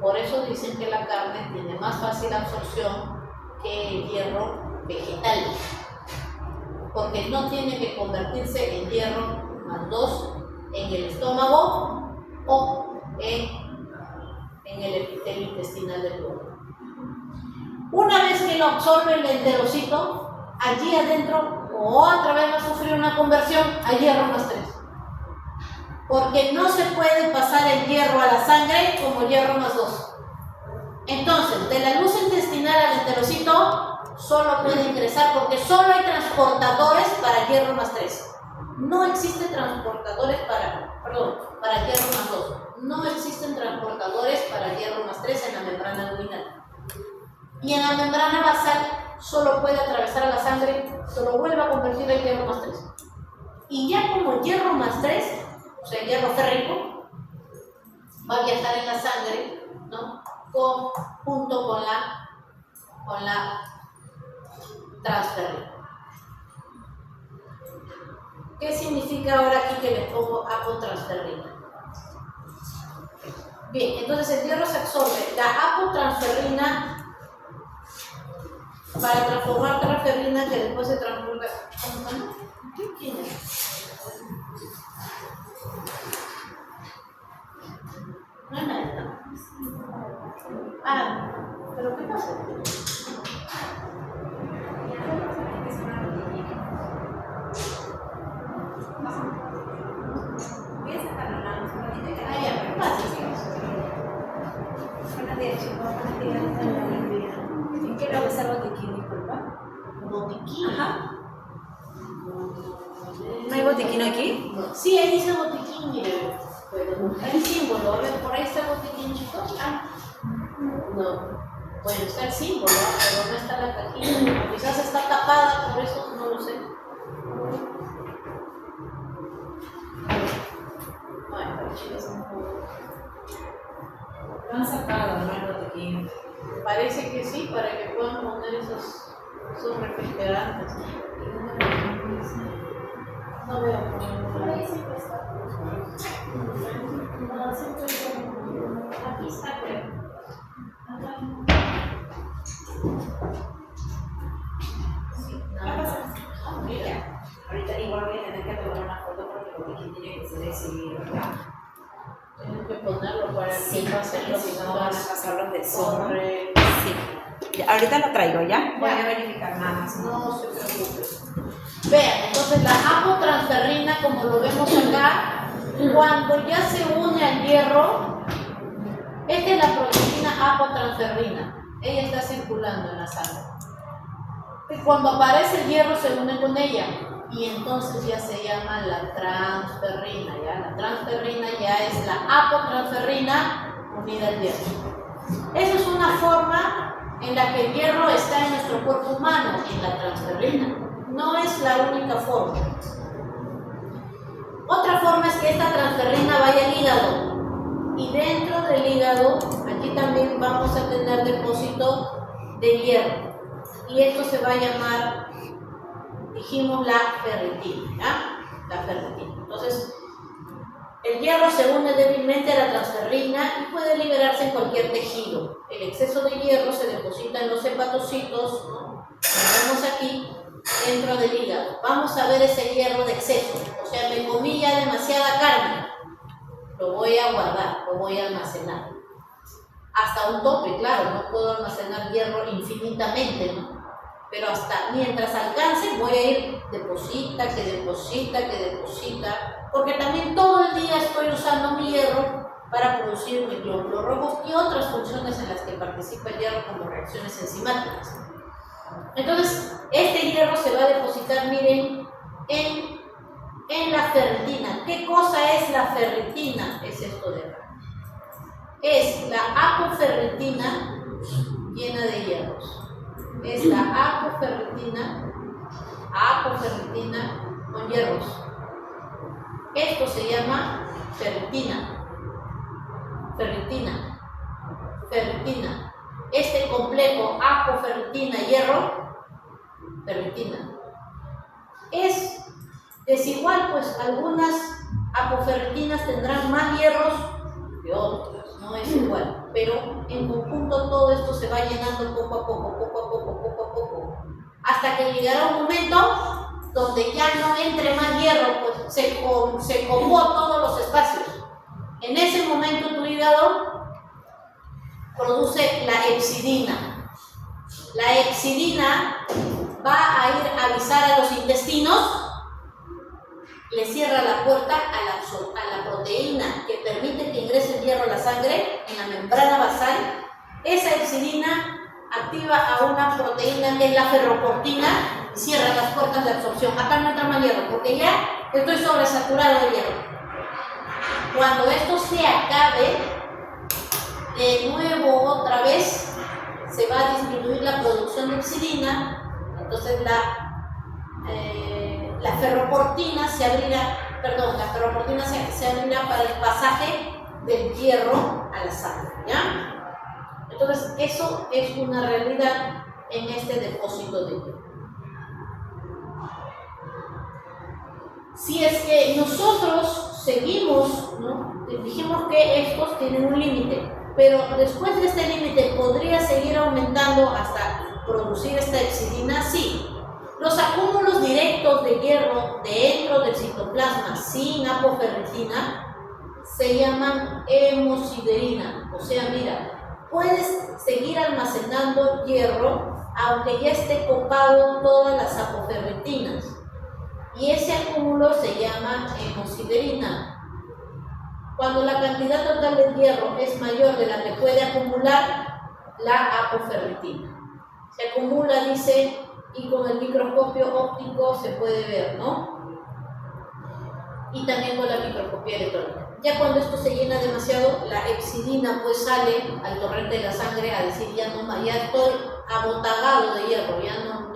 Por eso dicen que la carne tiene más fácil absorción que el hierro vegetal. Porque no tiene que convertirse en hierro más 2 en el estómago o en el epitelio intestinal del cuerpo. Una vez que lo absorbe el enterocito, allí adentro otra vez va a sufrir una conversión a hierro más 3. Porque no se puede pasar el hierro a la sangre como hierro más 2. Entonces, de la luz intestinal al enterocito solo puede ingresar porque solo hay transportadores para hierro más 3. No existen transportadores para hierro más 2. No existen transportadores para hierro más 3 en la membrana luminal. Y en la membrana basal solo puede atravesar a la sangre, se lo vuelve a convertir en hierro más 3. Y ya como hierro más 3, o sea, hierro férrico, va a viajar en la sangre, ¿no? Junto con la transferrina. ¿Qué significa ahora aquí que le pongo apotransferrina? Bien, entonces el hierro se absorbe. La apotransferrina para transformar transferrina que después se transforma. ¿Quién es? No hay nadie, ¿no? Ah, ¿pero qué pasa? ¿En qué lo ves el botiquín, disculpa? ¿Botiquín? Ajá. ¿No hay botiquín aquí? Sí, ahí dice botiquín, mire. Hay símbolo, a ver, por ahí está el botiquín, chicos. Ah, no. Bueno, está el símbolo, pero no está la cajita. Quizás está tapada, por eso no lo sé. Bueno, chicos, Lo han sacado, no hay botiquín. parece que sí, para que puedan poner esos refrigerantes. No veo. Ahí siempre está. No, siempre está. Aquí está, creo. Sí, nada más. Ah, mira. Ahorita igual voy a tener que tomar una foto porque el botiquín tiene que ser exhibido. Tienes que ponerlo para que pasen los si no van a pasar los de sol. Correcto. Sí. Ahorita lo traigo, ¿ya? Voy a verificar nada más. No se preocupen. Vean, entonces la apotransferrina, como lo vemos acá, cuando ya se une al hierro, esta es la proteína apotransferrina. Ella está circulando en la sangre. Y cuando aparece el hierro se une con ella. Y entonces ya se llama la transferrina. ¿Ya? La transferrina ya es la apotransferrina unida al hierro. Esa es una forma en la que el hierro está en nuestro cuerpo humano, en la transferrina. No es la única forma. Otra forma es que esta transferrina vaya al hígado. Y dentro del hígado, aquí también vamos a tener depósito de hierro. Y esto se va a llamar, dijimos, la ferritina. ¿Ya? La ferritina. Entonces, el hierro se une débilmente a la transferrina y puede liberarse en cualquier tejido. El exceso de hierro se deposita en los hepatocitos, ¿no? Como vemos aquí, dentro del hígado. Vamos a ver ese hierro de exceso. O sea, me comí ya demasiada carne. Lo voy a guardar, lo voy a almacenar. Hasta un tope, claro, no puedo almacenar hierro infinitamente, ¿no? Pero hasta mientras alcance voy a ir deposita, porque también todo el día estoy usando mi hierro para producir mis glóbulos rojos y otras funciones en las que participa el hierro como reacciones enzimáticas. Entonces, este hierro se va a depositar, miren, en la ferritina. ¿Qué cosa es la ferritina? Es esto de acá. Es la apoferritina llena de hierros. Es la apoferritina con hierros. Esto se llama ferritina. Este complejo apoferritina-hierro, ferritina, es desigual, pues algunas apoferritinas tendrán más hierros que otras, no es igual, pero en conjunto todo esto se va llenando poco a poco, hasta que llegará un momento donde ya no entre más hierro, pues se comió todos los espacios. En ese momento tu hígado produce la hepsidina. La hepsidina va a ir a avisar a los intestinos, le cierra la puerta a la proteína que permite que ingrese el hierro a la sangre en la membrana basal. Esa hepsidina activa a una proteína que es la ferroportina y cierra las puertas de absorción. Acá no entra más hierro porque ya estoy sobresaturado de hierro. Cuando esto se acabe, de nuevo otra vez se va a disminuir la producción de epsilina, entonces la ferroportina se abrirá, se abrirá para el pasaje del hierro a la sangre, ¿ya? Entonces, eso es una realidad en este depósito de hierro. Si es que nosotros seguimos, ¿no? Dijimos que estos tienen un límite, pero después de este límite podría seguir aumentando hasta producir esta epsilina, sí. Los acúmulos directos de hierro dentro del citoplasma sin apoferritina se llaman hemosiderina. O sea, mira, puedes seguir almacenando hierro aunque ya esté copado todas las apoferritinas. Y ese acúmulo se llama hemosiderina. Cuando la cantidad total de hierro es mayor de la que puede acumular la apoferritina. Se acumula, dice, y con el microscopio óptico se puede ver, ¿no? Y también con la microscopía electrónica. Ya cuando esto se llena demasiado, la epsilina pues sale al torrente de la sangre a decir ya no más, ya estoy abotagado de hierro, ya no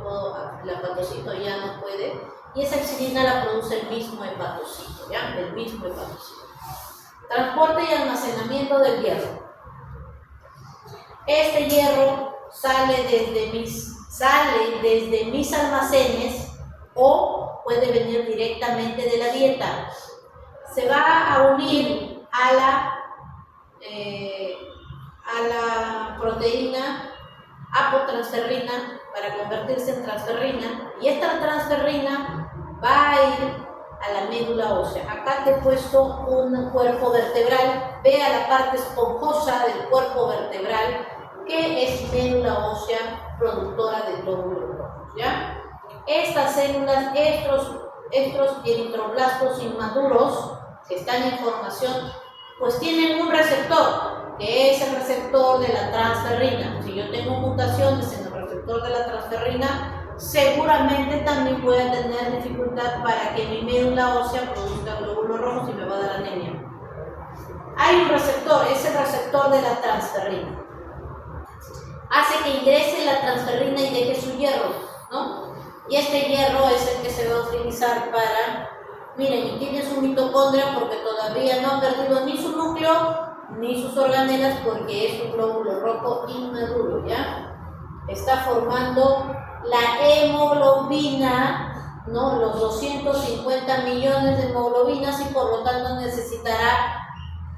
puedo, el hepatocito ya no puede, y esa epsilina la produce el mismo hepatocito, ¿ya? El mismo hepatocito. Transporte y almacenamiento del hierro. Este hierro sale desde mis almacenes o puede venir directamente de la dieta. Se va a unir a la proteína apotransferrina para convertirse en transferrina, y esta transferrina va a ir a la médula ósea. Acá te he puesto un cuerpo vertebral, vea la parte esponjosa del cuerpo vertebral que es médula ósea productora de glóbulos rojos, ¿ya? Estas células, estos eritroblastos inmaduros que están en formación, pues tienen un receptor, que es el receptor de la transferrina. Si yo tengo mutaciones en el receptor de la transferrina, seguramente también voy a tener dificultad para que mi médula ósea produzca glóbulos rojos y me va a dar anemia. Hay un receptor, es el receptor de la transferrina. Hace que ingrese la transferrina y deje su hierro, ¿no? Y este hierro es el que se va a utilizar para, miren, y tiene su mitocondria porque todavía no ha perdido ni su núcleo ni sus organelas porque es un glóbulo rojo inmaduro, ¿ya? Está formando la hemoglobina, ¿no? Los 250 millones de hemoglobinas, y por lo tanto necesitará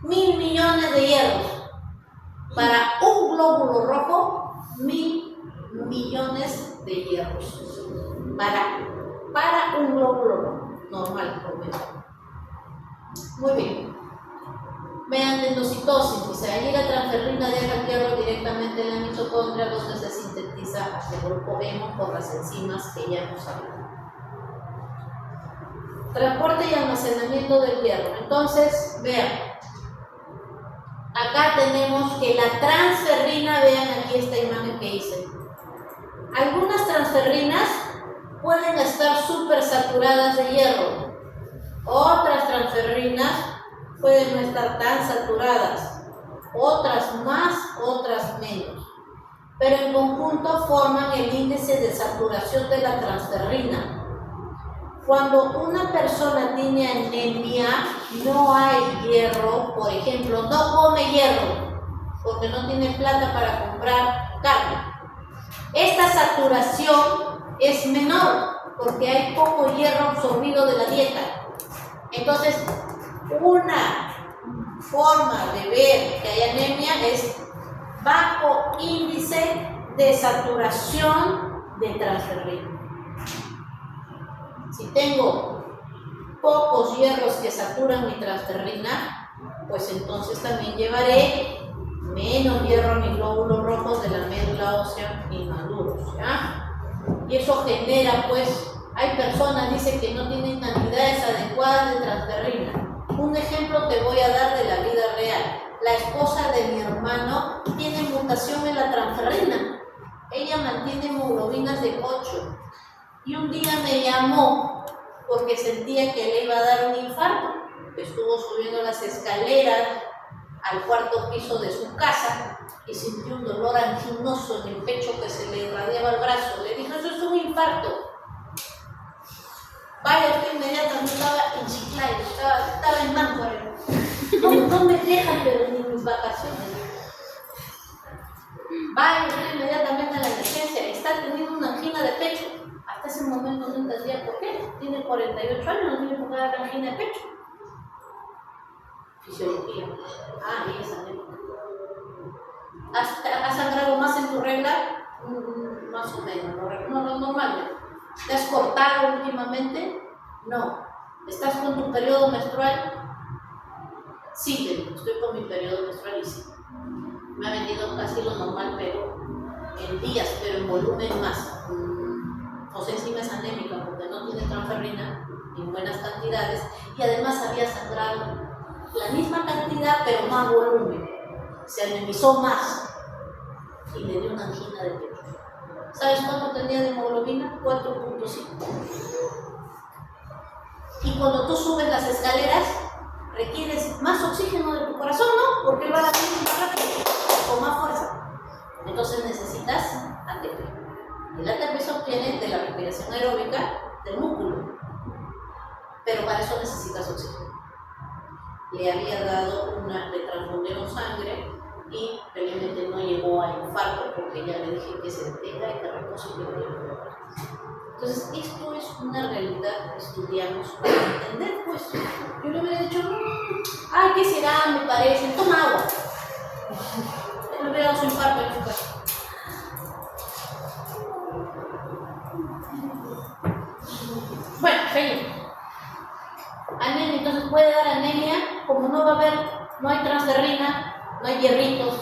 1000 millones de hierros. Para un glóbulo rojo, 1000 millones de hierros. Para un glóbulo rojo normal, convencional. Muy bien. Vean, endocitosis, dice, allí la transferrina deja el hierro directamente en la mitocondria, donde se sintetiza hasta el grupo hemo por las enzimas que ya hemos hablado. Transporte y almacenamiento del hierro. Entonces, vean, acá tenemos que la transferrina, vean aquí esta imagen que hice. Algunas transferrinas pueden estar súper saturadas de hierro. Otras transferrinas pueden no estar tan saturadas. Otras más, otras menos. Pero en conjunto forman el índice de saturación de la transferrina. Cuando una persona tiene anemia, no hay hierro, por ejemplo, no come hierro, porque no tiene plata para comprar carne. Esta saturación es menor, porque hay poco hierro absorbido de la dieta. Entonces, una forma de ver que hay anemia es bajo índice de saturación de transferrina. Si tengo pocos hierros que saturan mi transferrina, pues entonces también llevaré menos hierro a mis glóbulos rojos de la médula ósea inmaduros, ¿ya? Y eso genera, pues, hay personas, dicen, que no tienen cantidades adecuadas de transferrina. Un ejemplo te voy a dar de la vida real. la esposa de mi hermano, tiene mutación en la transferrina. Ella mantiene hemoglobinas de 8. Y un día me llamó porque sentía que le iba a dar un infarto. Estuvo subiendo las escaleras al cuarto piso de su casa y sintió un dolor anginoso en el pecho que se le irradiaba el brazo. Le dijo, eso es un infarto. Vaya, usted inmediatamente estaba en Chiclayo, estaba en Máncora. No me dejan, pero ni mis vacaciones. Vaya usted inmediatamente a la emergencia, está teniendo una angina de pecho. Hasta ese momento no entendía por qué. Tiene 48 años, no tiene por qué dar angina de pecho. Fisiología. Ah, y esa anémica. ¿Has sangrado más en tu regla? Más o menos, no normalmente. ¿Te has cortado últimamente? No. ¿Estás con tu periodo menstrual? Sí, estoy con mi periodo menstrual y sí. Me ha venido casi lo normal, pero en días, pero en volumen más. O sea, encima es anémica porque no tiene transferrina en buenas cantidades y además había sangrado la misma cantidad, pero más volumen. Se anemizó más y le dio una angina de pecho. ¿Sabes cuánto tenía de hemoglobina? 4.5. Y cuando tú subes las escaleras, requieres más oxígeno de tu corazón, ¿no? Porque va a latir más rápido, con más fuerza. Entonces necesitas ATP. El ATP se obtiene de la respiración aeróbica del músculo. Pero para eso necesitas oxígeno. Le había dado le transfundieron sangre y felizmente no llegó a infarto porque ya le dije que se detenga y que repose y que no llegue. Entonces, esto es una realidad que estudiamos para entender, pues. Yo le hubiera dicho, ¿qué será? Me parece, toma agua. Él le hubiera dado su infarto en su casa. Bueno, seguimos. Anemia, entonces puede dar anemia, como no va a haber, no hay transferrina, no hay hierritos,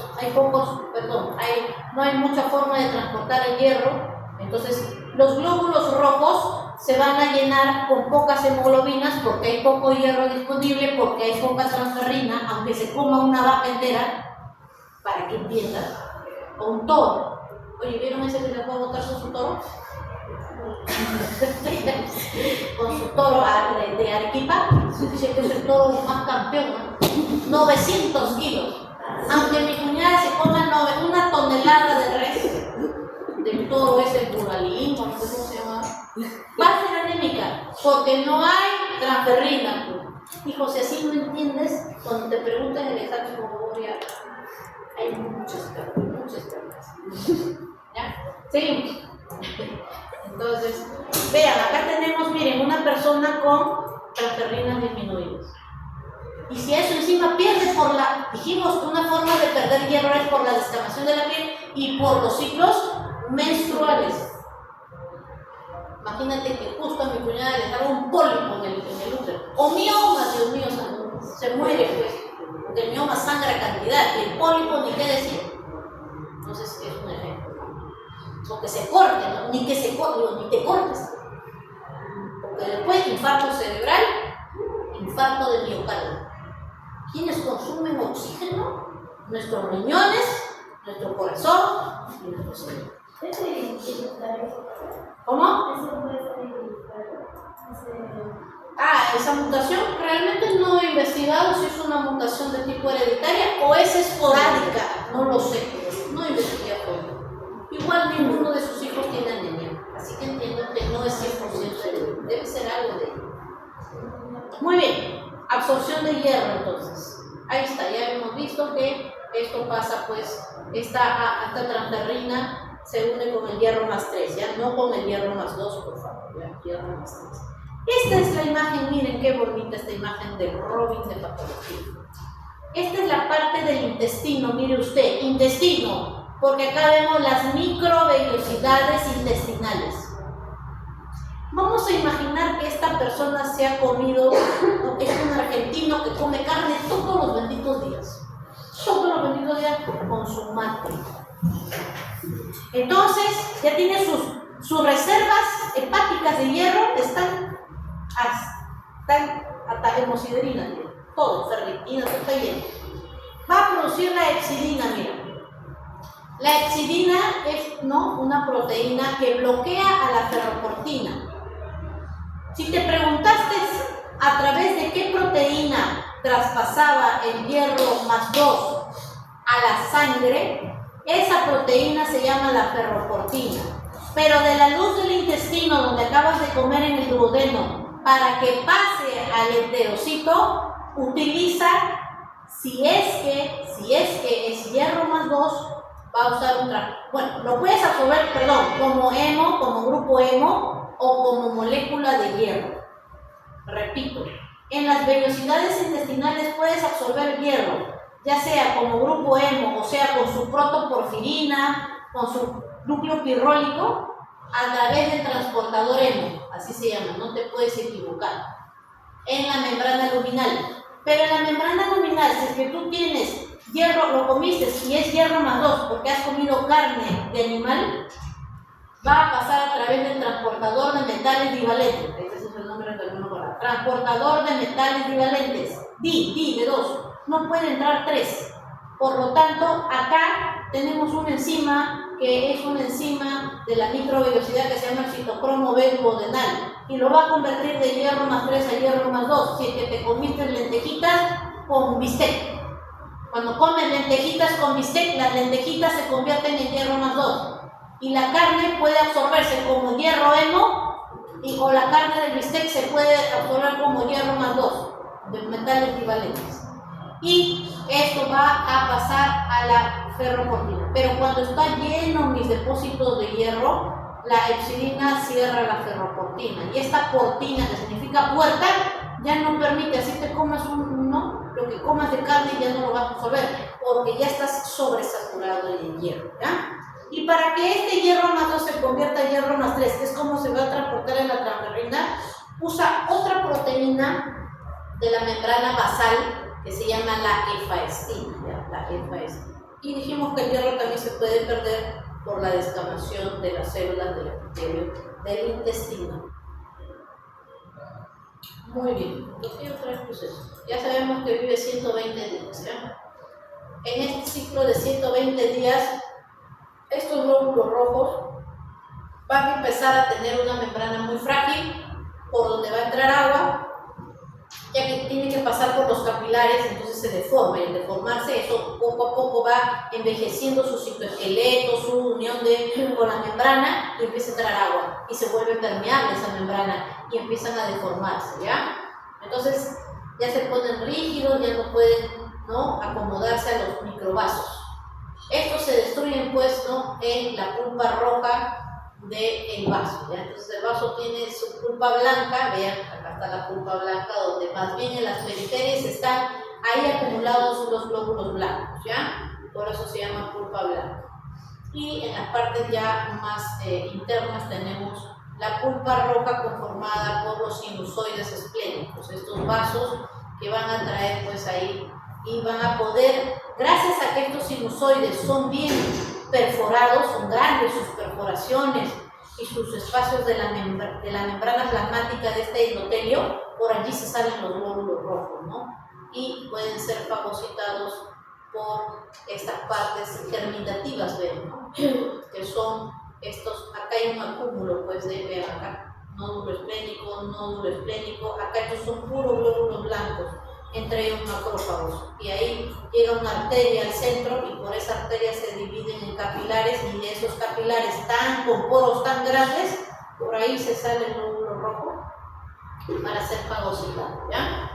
no hay mucha forma de transportar el hierro, entonces los glóbulos rojos se van a llenar con pocas hemoglobinas porque hay poco hierro disponible, porque hay poca transferrina, aunque se coma una vaca entera, para que entiendan, o un toro. Oye, ¿vieron ese que le puede botar con su toro? Con su toro de Arequipa, dice que es el toro más campeón, 900 kilos. Aunque mi cuñada se coma una tonelada de res, del toro ese buralín, no sé cómo se llama, va a ser anémica, porque no hay transferrina. Hijo, si así no entiendes, cuando te preguntan el examen como memoria, hay muchas preguntas. ¿Ya? Seguimos. Entonces, vean, acá tenemos, miren, una persona con transferrinas disminuidas. Y si eso encima pierde dijimos que una forma de perder hierro es por la descamación de la piel y por los ciclos menstruales. Imagínate que justo a mi cuñada le daba un pólipo en el útero. O mioma, Dios mío, se muere, pues. Porque el mioma sangra cantidad y el pólipo ni qué decir. Entonces, es un ejemplo. O que se corte, ¿no? Ni te cortes. Porque después infarto cerebral, infarto de miocardio. ¿Quiénes consumen oxígeno? Nuestros riñones, nuestro corazón y nuestro cerebro. ¿Cómo? Esa mutación realmente no he investigado si es una mutación de tipo hereditaria o es esporádica, no lo sé, no investigué a fondo. Igual ninguno de sus hijos tiene anemia, así que entiendo que no es 100% hereditario, debe ser algo de ello. Muy bien, absorción de hierro entonces. Ahí está, ya hemos visto que esto pasa, pues, esta transferrina se une con el hierro más 3, ya no con el hierro más 2, por favor, ya, hierro más 3. Esta es la imagen, miren qué bonita esta imagen de Robin de patología. Esta es la parte del intestino, mire usted, intestino, porque acá vemos las microvellosidades intestinales. Vamos a imaginar que esta persona se ha comido, es un argentino que come carne todos los benditos días. Todos los benditos días con su mate. Entonces, ya tiene sus reservas hepáticas de hierro, están hasta hemosidrina, todo, ferritina, todo está lleno. va a producir la hepcidina, mira. La hepcidina es una proteína que bloquea a la ferroportina. Si te preguntaste a través de qué proteína traspasaba el hierro más 2 a la sangre, esa proteína se llama la ferroportina. Pero de la luz del intestino, donde acabas de comer en el duodeno, para que pase al enterocito, utiliza, si es que es hierro más 2, va a usar lo puedes absorber, como hemo, como grupo hemo o como molécula de hierro. Repito, en las vellosidades intestinales puedes absorber hierro, ya sea como grupo hemo, o sea con su protoporfirina, con su núcleo pirrólico, a través del transportador hemo, así se llama, no te puedes equivocar, en la membrana luminal. Pero en la membrana luminal, si es que tú tienes hierro, lo comiste, y es hierro más 2, porque has comido carne de animal, va a pasar a través del transportador de metales divalentes. Ese es el nombre que uno para. Transportador de metales divalentes. De 2. No puede entrar 3. Por lo tanto, acá tenemos una enzima que es una enzima de la microvellosidad que se llama el citocromo B duodenal y lo va a convertir de hierro más 3 a hierro más 2. Si es que te comiste lentejitas con bistec. Cuando comes lentejitas con bistec, las lentejitas se convierten en hierro más 2. Y la carne puede absorberse como hierro hemo, o la carne del bistec se puede absorber como hierro más 2, de metales equivalentes. Y esto va a pasar a la ferroportina. Pero cuando está lleno mis depósitos de hierro, la hepcidina cierra la ferroportina. Y esta portina, que significa puerta, ya no permite, así te comas lo que comas de carne ya no lo vas a absorber, porque ya estás sobresaturado en hierro, ¿ya? Y para que este hierro más 2 se convierta en hierro más 3, que es como se va a transportar en la transferrina, usa otra proteína de la membrana basal que se llama la efaestina, Y dijimos que el hierro también se puede perder por la descamación de las células del epitelio del intestino. Muy bien, ¿qué otra proceso? Ya sabemos que vive 120 días, ¿ya? En este ciclo de 120 días, estos glóbulos rojos van a empezar a tener una membrana muy frágil por donde va a entrar agua, ya que tiene que pasar por los capilares, entonces se deforma, y al deformarse eso poco a poco va envejeciendo su citoesqueleto, su unión con la membrana, y empieza a entrar agua y se vuelve permeable esa membrana y empiezan a deformarse, ¿ya? Entonces ya se ponen rígidos, ya no pueden acomodarse a los microvasos. Estos se destruyen en la pulpa roja del vaso, ¿ya? Entonces el vaso tiene su pulpa blanca, vean, acá está la pulpa blanca, donde más bien en las periferias están ahí acumulados los glóbulos blancos, ¿ya? Por eso se llama pulpa blanca. Y en las partes ya más internas tenemos la pulpa roja conformada por los sinusoides esplénicos, estos vasos que van a traer ahí y van a poder, gracias a que estos sinusoides son bien perforados, son grandes sus perforaciones y sus espacios de la membrana plasmática de este endotelio, por allí se salen los glóbulos rojos, y pueden ser fagocitados por estas partes germinativas, ¿ven? Que son estos, acá hay un acúmulo, vean acá, nódulo esplénico, acá estos son puros glóbulos blancos, entre ellos macrófagos, y ahí llega una arteria al centro y por esa arteria se dividen en capilares, y de esos capilares con poros tan grandes, por ahí se sale el glóbulo rojo para ser fagocitado, ¿ya?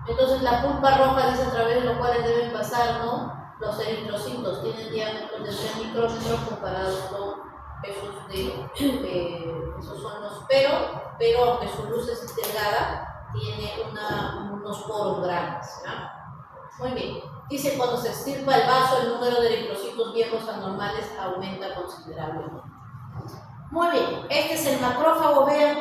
Entonces la pulpa roja dice a través de los cuales deben pasar, los eritrocitos, tienen diámetros de 3 micrómetros comparados con esos son los, pero aunque su luz es delgada, tiene unos poros grandes, ¿ya? Muy bien. Dice, cuando se extirpa el vaso, el número de eritrocitos viejos anormales aumenta considerablemente. Muy bien. Este es el macrófago, vean.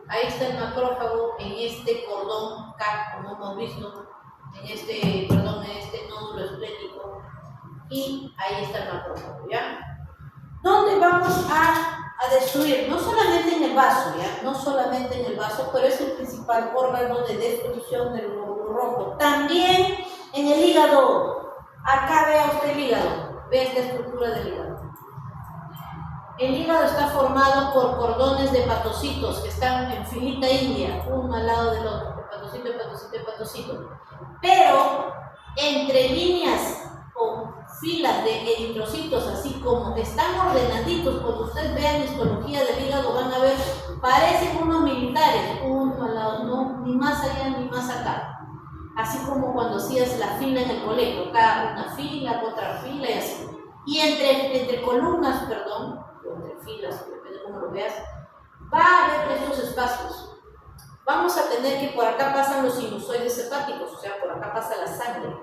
Ahí está el macrófago en este cordón K, como hemos visto, en este nódulo esplénico. Y ahí está el macrófago, ¿ya? ¿Dónde vamos a destruir? No solamente en el vaso, ¿ya? No solamente en el vaso, pero es el principal órgano de destrucción del glóbulo rojo. También en el hígado. Acá vea usted el hígado, ve esta estructura del hígado. El hígado está formado por cordones de hepatocitos que están en filita india, uno al lado del otro, hepatocito, hepatocito, hepatocito. Pero entre líneas o filas de eritrocitos, así como están ordenaditos, cuando ustedes vean histología del hígado van a ver, parecen unos militares, uno al lado, no, ni más allá ni más acá. Así como cuando hacías la fila en el colegio, acá una fila, otra fila y así. Y entre columnas, perdón, o entre filas, depende de cómo lo veas, va a haber estos espacios. Vamos a tener que por acá pasan los sinusoides hepáticos, o sea, por acá pasa la sangre,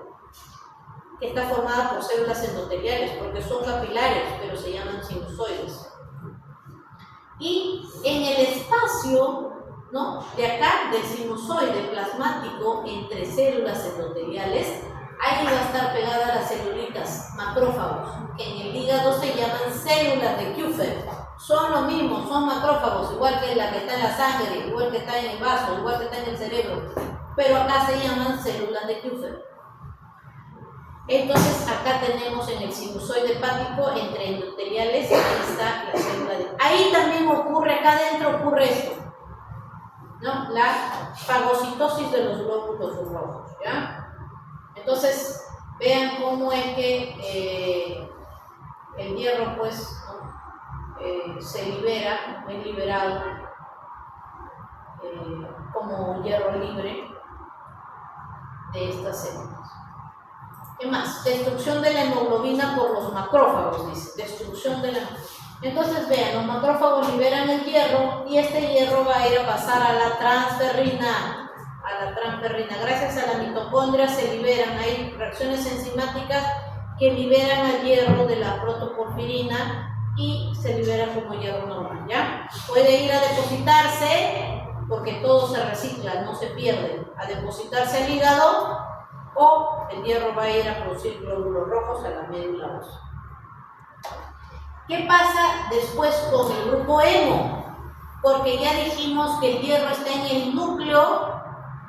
que está formada por células endoteliales, porque son capilares, pero se llaman sinusoides. Y en el espacio, ¿no?, de acá, del sinusoide plasmático entre células endoteliales, ahí va a estar pegada las celulitas, macrófagos, que en el hígado se llaman células de Kupffer. Son lo mismo, son macrófagos, igual que la que está en la sangre, igual que está en el vaso, igual que está en el cerebro, pero acá se llaman células de Kupffer. Entonces acá tenemos en el sinusoide hepático, entre endoteliales, ahí está la célula de... Ahí también ocurre, acá adentro ocurre esto, ¿no?, la fagocitosis de los glóbulos rojos, ¿ya? Entonces, vean cómo es que el hierro, pues, ¿no?, se libera, es liberado como hierro libre de estas células. ¿Qué más? Destrucción de la hemoglobina por los macrófagos, dice. Destrucción de la... Entonces, vean, los macrófagos liberan el hierro y este hierro va a ir a pasar a la transferrina. Gracias a la mitocondria se liberan, hay reacciones enzimáticas que liberan al hierro de la protoporfirina y se libera como hierro normal, ¿ya? Puede ir a depositarse, porque todo se recicla, no se pierde, a depositarse al hígado, o el hierro va a ir a producir glóbulos rojos a la médula ósea. ¿Qué pasa después con el grupo hemo? Porque ya dijimos que el hierro está en el núcleo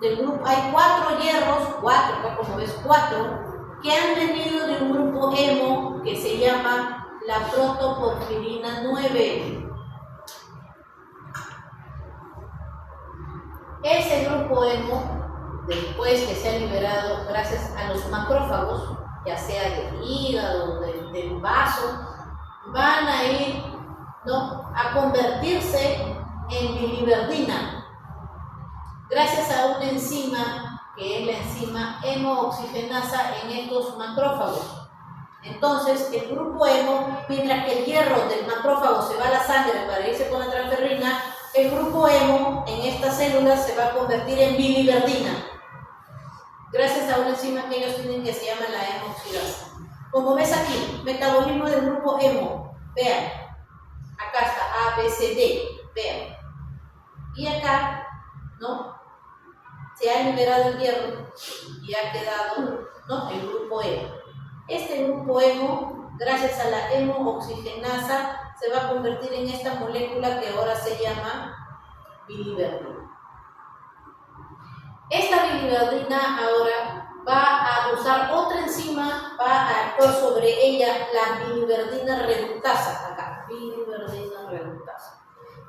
del grupo. Hay 4 hierros, 4, acá como ves 4, que han venido de un grupo hemo que se llama la protoporfirina 9. Ese grupo hemo, después que se ha liberado gracias a los macrófagos, ya sea del hígado, del vaso, van a ir, ¿no?, a convertirse en biliverdina, gracias a una enzima que es la enzima hemooxigenasa en estos macrófagos. Entonces, el grupo hemo, mientras que el hierro del macrófago se va a la sangre para irse con la transferrina, el grupo hemo en estas células se va a convertir en biliverdina, gracias a una enzima que ellos tienen que se llama la hemooxidasa. Como ves aquí, metabolismo del grupo hemo, vean, acá está A, B, C, D, vean, y acá, ¿no?, se ha liberado el hierro y ha quedado, ¿no?, el grupo hemo. Este grupo hemo, gracias a la hemooxigenasa, se va a convertir en esta molécula que ahora se llama biliverdina. Esta biliverdina ahora va a usar otra enzima, va a actuar sobre ella, la biliverdina reductasa, acá, biliverdina reductasa,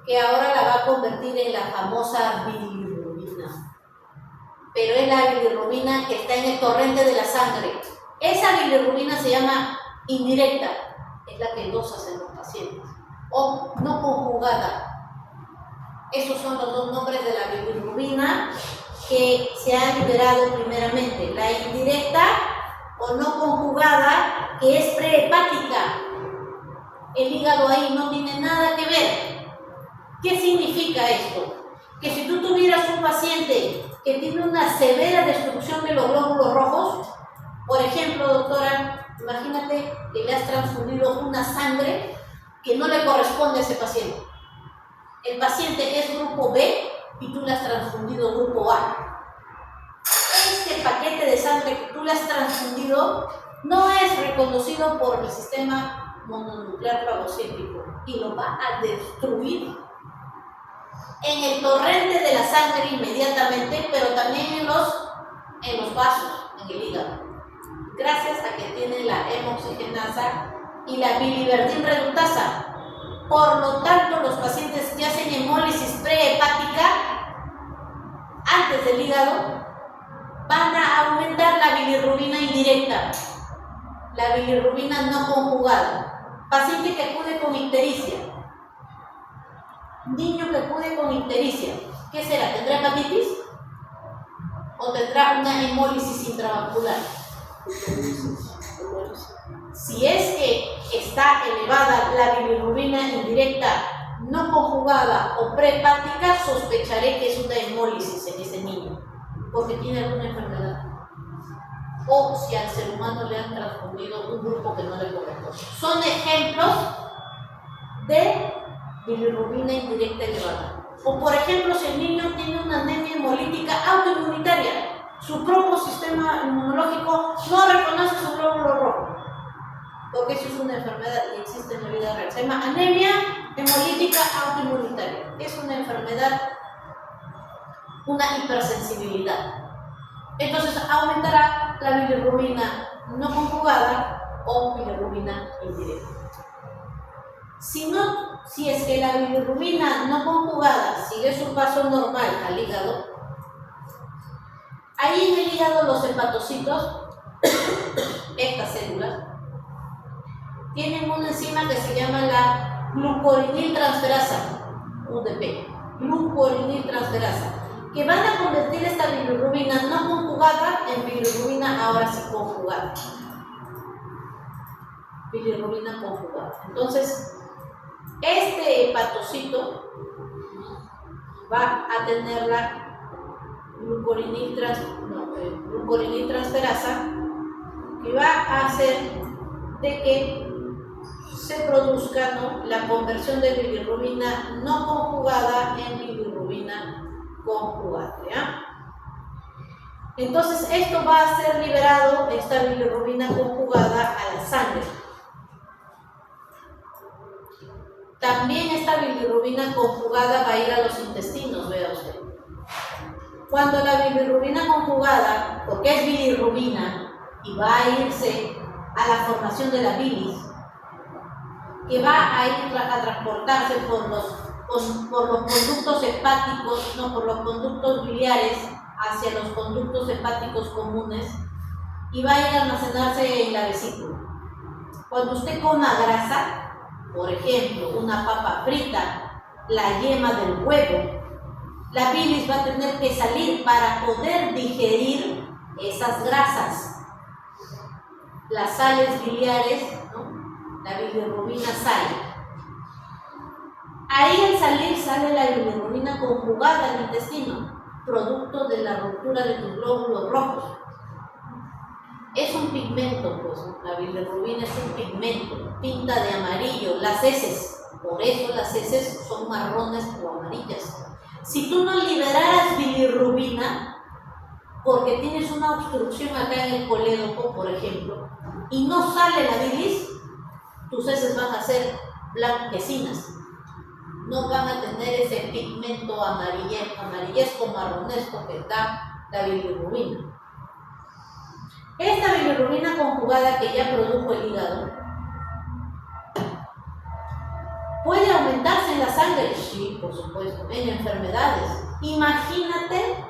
que ahora la va a convertir en la famosa bilirrubina. Pero es la bilirrubina que está en el torrente de la sangre. Esa bilirrubina se llama indirecta, es la que dosas en los pacientes, o no conjugada. Esos son los dos nombres de la bilirrubina que se ha liberado primeramente, la indirecta o no conjugada, que es prehepática. El hígado ahí no tiene nada que ver. ¿Qué significa esto? Que si tú tuvieras un paciente que tiene una severa destrucción de los glóbulos rojos, por ejemplo, doctora, imagínate que le has transfundido una sangre que no le corresponde a ese paciente. El paciente es grupo B y tú le has transfundido grupo A. Este paquete de sangre que tú le has transfundido no es reconocido por el sistema mononuclear fagocítico y lo va a destruir en el torrente de la sangre inmediatamente, pero también en los vasos, en el hígado. gracias a que tiene la hemoxigenasa y la biliverdin redutasa. Por lo tanto, los pacientes que hacen hemólisis prehepática antes del hígado van a aumentar la bilirrubina indirecta, la bilirrubina no conjugada. Paciente que acude con ictericia, niño que acude con ictericia, ¿qué será? ¿Tendrá hepatitis? ¿O tendrá una hemólisis intravascular? Si es que está elevada la bilirrubina indirecta no conjugada o prehepática, sospecharé que es una hemólisis en ese niño, porque tiene alguna enfermedad. O si al ser humano le han transfundido un grupo que no le corresponde. Son ejemplos de bilirrubina indirecta elevada. O por ejemplo, si el niño tiene una anemia hemolítica autoinmunitaria, su propio sistema inmunológico no reconoce su glóbulo rojo, porque eso es una enfermedad y existe en la vida real. Se llama anemia hemolítica autoinmunitaria. Es una enfermedad, una hipersensibilidad. Entonces aumentará la bilirrubina no conjugada o bilirrubina indirecta. Si es que la bilirrubina no conjugada sigue su paso normal al hígado, ahí en el hígado los hepatocitos, estas células, tienen una enzima que se llama la glucoriniltransferasa, UDP, glucoriniltransferasa, que van a convertir esta bilirrubina no conjugada en bilirrubina ahora sí conjugada. Bilirrubina conjugada. Entonces, este hepatocito va a tener la glucoriniltransferasa, que va a hacer de que se produzca, ¿no?, la conversión de bilirrubina no conjugada en bilirrubina conjugada, ¿ya? Entonces esto va a ser liberado, esta bilirrubina conjugada, a la sangre. También esta bilirrubina conjugada va a ir a los intestinos, vea usted. Cuando la bilirrubina conjugada, porque es bilirrubina y va a irse a la formación de la bilis, que va a ir a transportarse por los conductos hepáticos, no, por los conductos biliares hacia los conductos hepáticos comunes, y va a ir a almacenarse en la vesícula. Cuando usted coma grasa, por ejemplo, una papa frita, la yema del huevo, la bilis va a tener que salir para poder digerir esas grasas. Las sales biliares, ¿no?, la bilirrubina sale. Ahí al salir sale la bilirrubina conjugada en el intestino, producto de la ruptura de los glóbulos rojos. Es un pigmento, pues, la bilirrubina es un pigmento, pinta de amarillo las heces, por eso las heces son marrones o amarillas. Si tú no liberaras bilirrubina, porque tienes una obstrucción acá en el colédoco, por ejemplo, y no sale la bilis, tus heces van a ser blanquecinas, no van a tener ese pigmento amarillesco, marronesco que da la bilirrubina. Esta bilirrubina conjugada que ya produjo el hígado puede aumentarse en la sangre, sí, por supuesto, en enfermedades. Imagínate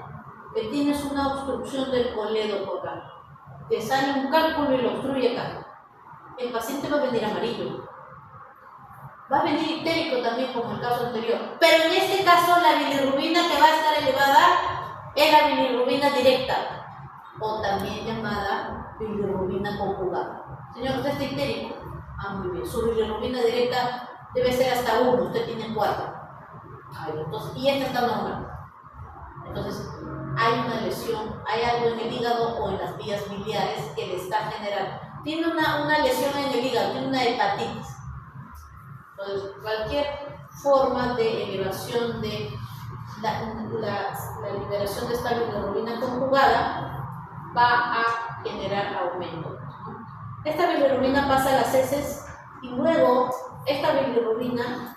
que tienes una obstrucción del colédoco acá, te sale un cálculo y lo obstruye acá. El paciente va a venir amarillo, va a venir ictérico también, como el caso anterior, pero en este caso la bilirrubina que va a estar elevada es la bilirrubina directa, o también llamada bilirrubina conjugada. Señor, ¿usted está ictérico? Ah, muy bien, su bilirrubina directa debe ser hasta 1, usted tiene 4. Entonces, y esta está normal. Entonces, hay una lesión, hay algo en el hígado o en las vías biliares que le está generando. Tiene una lesión en el hígado, tiene una hepatitis. Entonces, cualquier forma de elevación de la liberación de esta bilirrubina conjugada va a generar aumento. Esta bilirrubina pasa a las heces y luego esta bilirrubina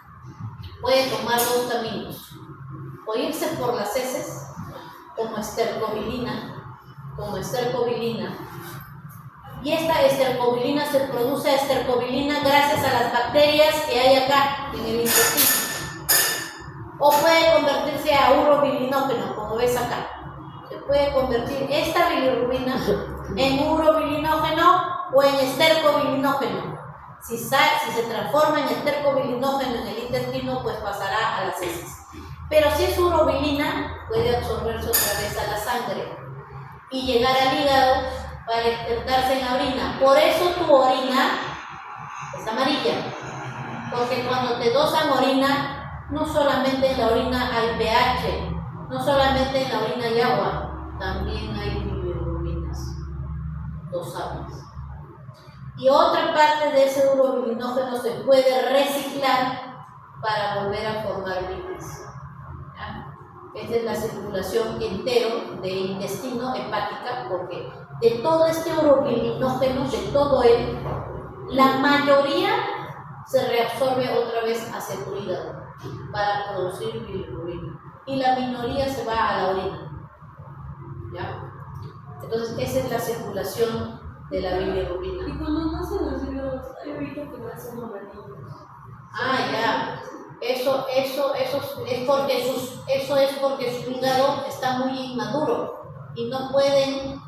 puede tomar dos caminos: o irse por las heces como estercobilina, Y esta estercobilina se produce a estercobilina gracias a las bacterias que hay acá en el intestino. O puede convertirse a urobilinógeno, como ves acá. Se puede convertir esta bilirrubina en urobilinógeno o en estercobilinógeno. Si se transforma en estercobilinógeno en el intestino, pues pasará a las heces. Pero si es urobilina, puede absorberse otra vez a la sangre y llegar al hígado para extenderse en la orina. Por eso tu orina es amarilla, porque cuando te dosan orina, no solamente en la orina hay pH, no solamente en la orina hay agua, también hay bilirrubinas dosadas. Y otra parte de ese urobilinógeno se puede reciclar para volver a formar bilis. Esta es la circulación entero de intestino hepática, porque de todo este urobilinógeno, de todo él, la mayoría se reabsorbe otra vez hacia tu hígado para producir bilirrubina y la minoría se va a la orina. ¿Ya? Entonces esa es la circulación de la bilirrubina. Y cuando nacen los hígados, hay ahorita que nacen amarillos. Ya. Eso es porque su hígado está muy inmaduro y no pueden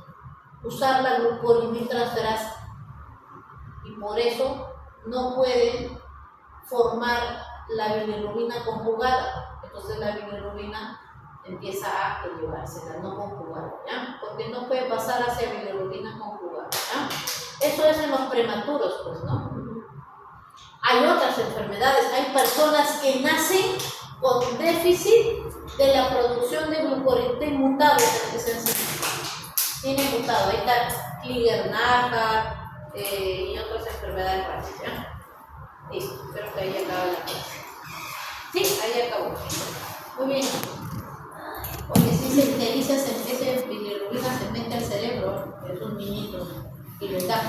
usar la glucolimidtransferasa y por eso no pueden formar la bilirrubina conjugada. Entonces la bilirrubina empieza a elevarse, la no conjugada, ¿ya? Porque no puede pasar hacia bilirrubina conjugada, ¿ya? Eso es en los prematuros, pues, ¿no? Hay otras enfermedades, hay personas que nacen con déficit de la producción de glucoreté mutado, que se tiene mutado. Ahí está Klinger-Naja y otras enfermedades raras, ¿ya? Listo, espero que ahí acaba la clase. Sí, ahí acabó. Muy bien. Porque si se utiliza ese bilirrubina se mete al cerebro, es un niñito, y le da